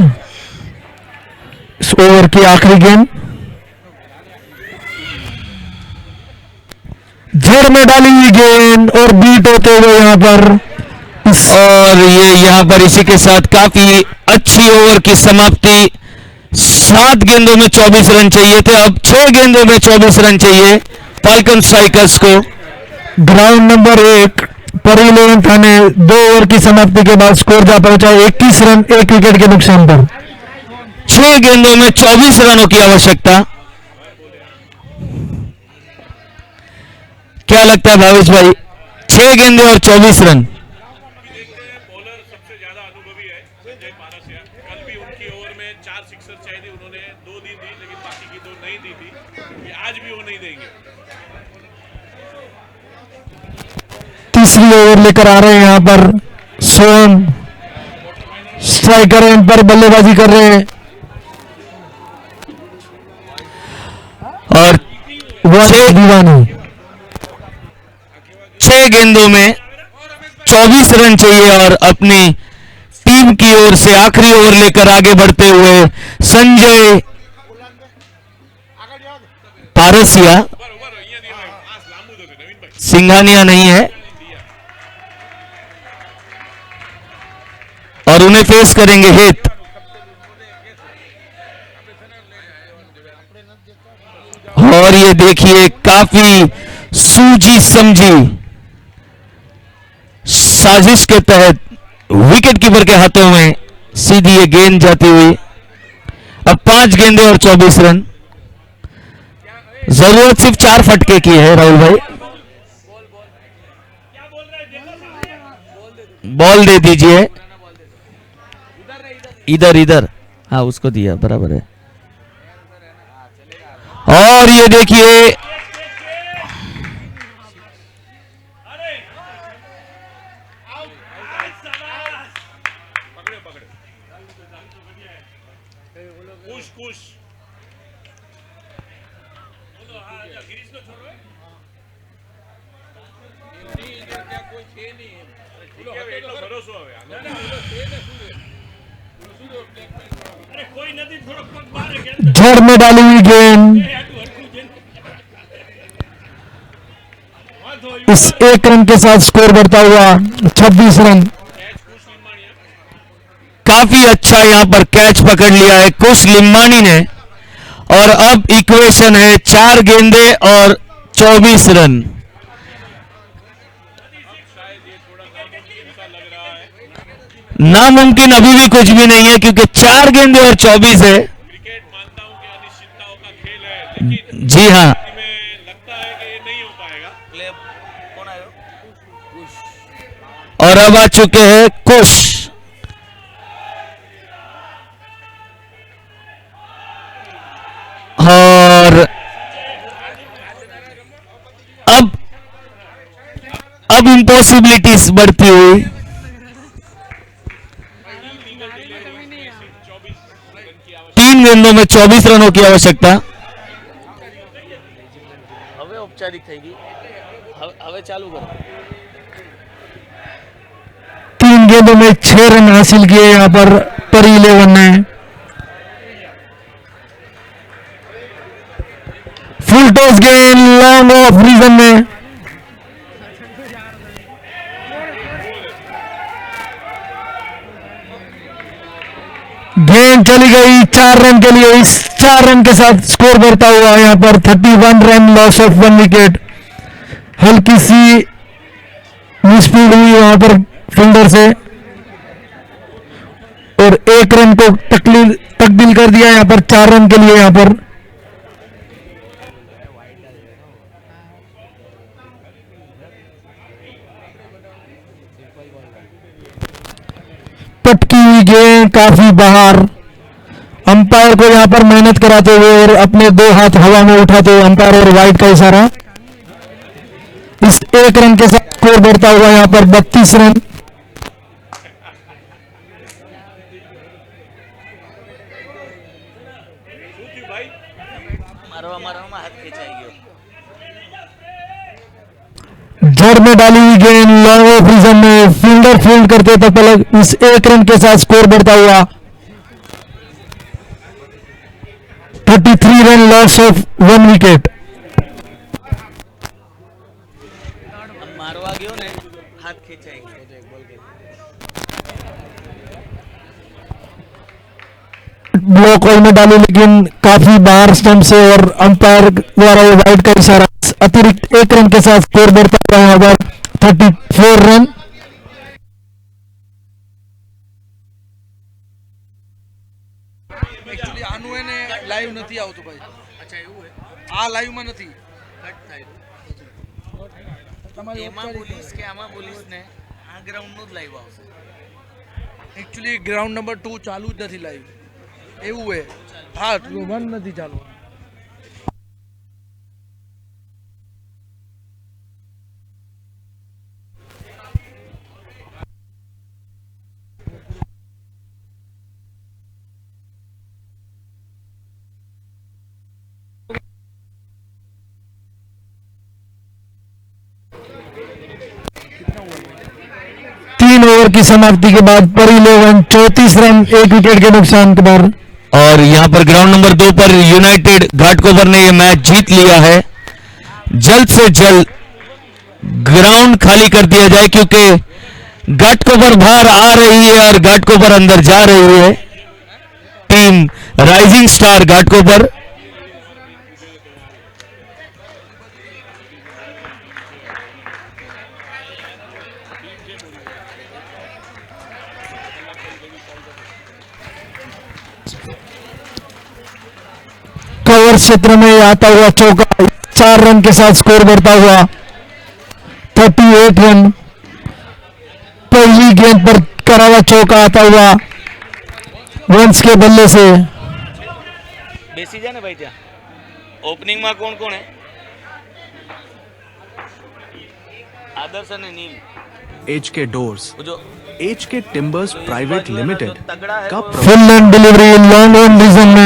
Speaker 4: इस ओवर की आखिरी गेंद जड़ में डाली हुई गेंद और बीट होते हुए यहाँ पर
Speaker 6: और ये यहाँ पर इसी के साथ काफी अच्छी ओवर की समाप्ति। 7 गेंदों में 24 रन चाहिए थे, अब 6 गेंदों में 24 रन चाहिए फाल्कन स्ट्राइकर्स को।
Speaker 4: ग्राउंड नंबर 1 पर 11 थाने 2 ओवर की समाप्ति के बाद स्कोर जा पहुंचा 21 रन 1 विकेट के नुकसान पर।
Speaker 6: 6 गेंदों में 24 रनों की आवश्यकता। क्या लगता है भावेश भाई? 6 गेंदें और 24 रन।
Speaker 8: बॉलर सबसे ज्यादा अनुभवी है संजय पारसिया। कल भी उनकी ओवर में 4 सिक्सर चाहिए, उन्होंने 2 दी थी, लेकिन बाकी की 2 नहीं दी थी। आज भी वो नहीं देंगे।
Speaker 4: तीसरी ओवर लेकर आ रहे हैं यहाँ पर सोम। स्ट्राइकर एंड पर बल्लेबाजी कर रहे हैं
Speaker 6: और
Speaker 4: दीवानी।
Speaker 6: 6 गेंदों में 24 रन चाहिए और अपनी टीम की ओर से आखिरी ओवर लेकर आगे बढ़ते हुए संजय पारसिया। सिंघानिया नहीं है और उन्हें फेस करेंगे हित। और ये देखिए काफी सूझी समझी साजिश के तहत विकेट कीपर के हाथों में सीधी ये गेंद जाती हुई। अब 5 गेंदें और 24 रन। जरूरत सिर्फ 4 फटके की है राहुल भाई। बॉल दे दीजिए। इधर इधर, हाँ उसको दिया, बराबर है। और ये देखिए
Speaker 8: એટલો ભરોસો હવે અરે કોઈ નથી થોડો પગ બહાર
Speaker 4: जड़ में डाली हुई गेंद इस एक रन के साथ स्कोर बढ़ता हुआ 26 रन।
Speaker 6: काफी अच्छा यहाँ पर कैच पकड़ लिया है कुश लिम्मानी ने और अब इक्वेशन है 4 गेंदे और 24 रन। नामुमकिन अभी भी कुछ भी नहीं है क्योंकि 4 गेंदे और 24 है।
Speaker 8: क्रिकेट मानता हूं कि अनिश्चितताओं का खेल है लेकिन
Speaker 6: जी हाँ,
Speaker 8: में लगता है कि ये नहीं हो पाएगा
Speaker 5: कौन आयो?
Speaker 6: और अब आ चुके हैं कुश। और अब इम्पॉसिबिलिटीज बढ़ती हुई। 3 गेंदों में 24 रनों की आवश्यकता।
Speaker 5: હવે औपचारिक થઈ ગઈ હવે ચાલू करो।
Speaker 4: 3 गेंदों में 6 रन हासिल किए यहाँ पर परी 11 ने। फुल टॉस गेंद लॉन्ग ऑफ रीजन में गेंद चली गई 4 रन के लिए। इस 4 रन के साथ स्कोर बढ़ता हुआ यहाँ पर 31 रन, लॉस ऑफ 1 विकेट। हल्की सी मिसफील्ड हुई वहां पर फील्डर से और 1 रन को तब्दील कर दिया यहाँ पर 4 रन के लिए। यहाँ पर पटकी हुई गेंद काफी बाहर। अंपायर को यहां पर मेहनत कराते हुए और अपने 2 हाथ हवा में उठाते हुए अंपायर और वाइड का इशारा। इस 1 रन के साथ स्कोर बढ़ता हुआ यहां पर 32 रन।
Speaker 5: हाथ खींचाई गयो।
Speaker 4: जड़ में डाली हुई गेंद लॉन्ग ऑफ रीजन में फील्डर फील्ड करते तब तक इस 1 रन के साथ स्कोर बढ़ता हुआ 33 रन, लॉस ऑफ 1 विकेट।
Speaker 5: मारवा गयो ने हाथ खींचाई गयो।
Speaker 4: ब्लॉक ऑल में डाली लेकिन काफी बाहर स्टंप से और अंपायर द्वारा ये वाइड का इशारा। अतिरिक्त 1 रन के साथ स्कोर बढ़ता हुआ यहाँ पर 34 रन।
Speaker 1: एक्चुअली આનું એને લાઈવ નથી આવતું ભાઈ।
Speaker 5: અચ્છા એવું હે
Speaker 1: આ લાઈવ માં નથી।
Speaker 5: કટ થાય એમાં પોલીસ કે આમાં પોલીસ ને આ ગ્રાઉન્ડ નું જ લાઈવ આવશે।
Speaker 1: एक्चुअली ग्राउंड नंबर 2 ચાલુ જ નથી લાઈવ એવું હે। હા 1 નથી ચાલુ।
Speaker 4: ओवर की समाप्ति के बाद परी 11 34 रन 1 विकेट के नुकसान पर।
Speaker 6: और यहाँ पर ग्राउंड नंबर 2 पर यूनाइटेड घाटकोपर ने ये मैच जीत लिया है। जल्द से जल्द ग्राउंड खाली कर दिया जाए क्योंकि घाटकोपर बाहर आ रही है और घाटकोपर अंदर जा रही है। Team rising star Ghatkopar.
Speaker 4: Cover क्षेत्र में आता हुआ चौका 4 रन के साथ स्कोर बढ़ता हुआ 38 रन। पहली गेंद पर करा हुआ चौका आता हुआ वंश के बल्ले से।
Speaker 5: બેસી જા ને ભાઈ ત્યાં ઓપનિંગ માં કોણ કોણ હે? आदर्श અને नील।
Speaker 7: HK Doors,
Speaker 5: जो
Speaker 7: HK Timbers Private Limited का
Speaker 4: full end delivery long on region में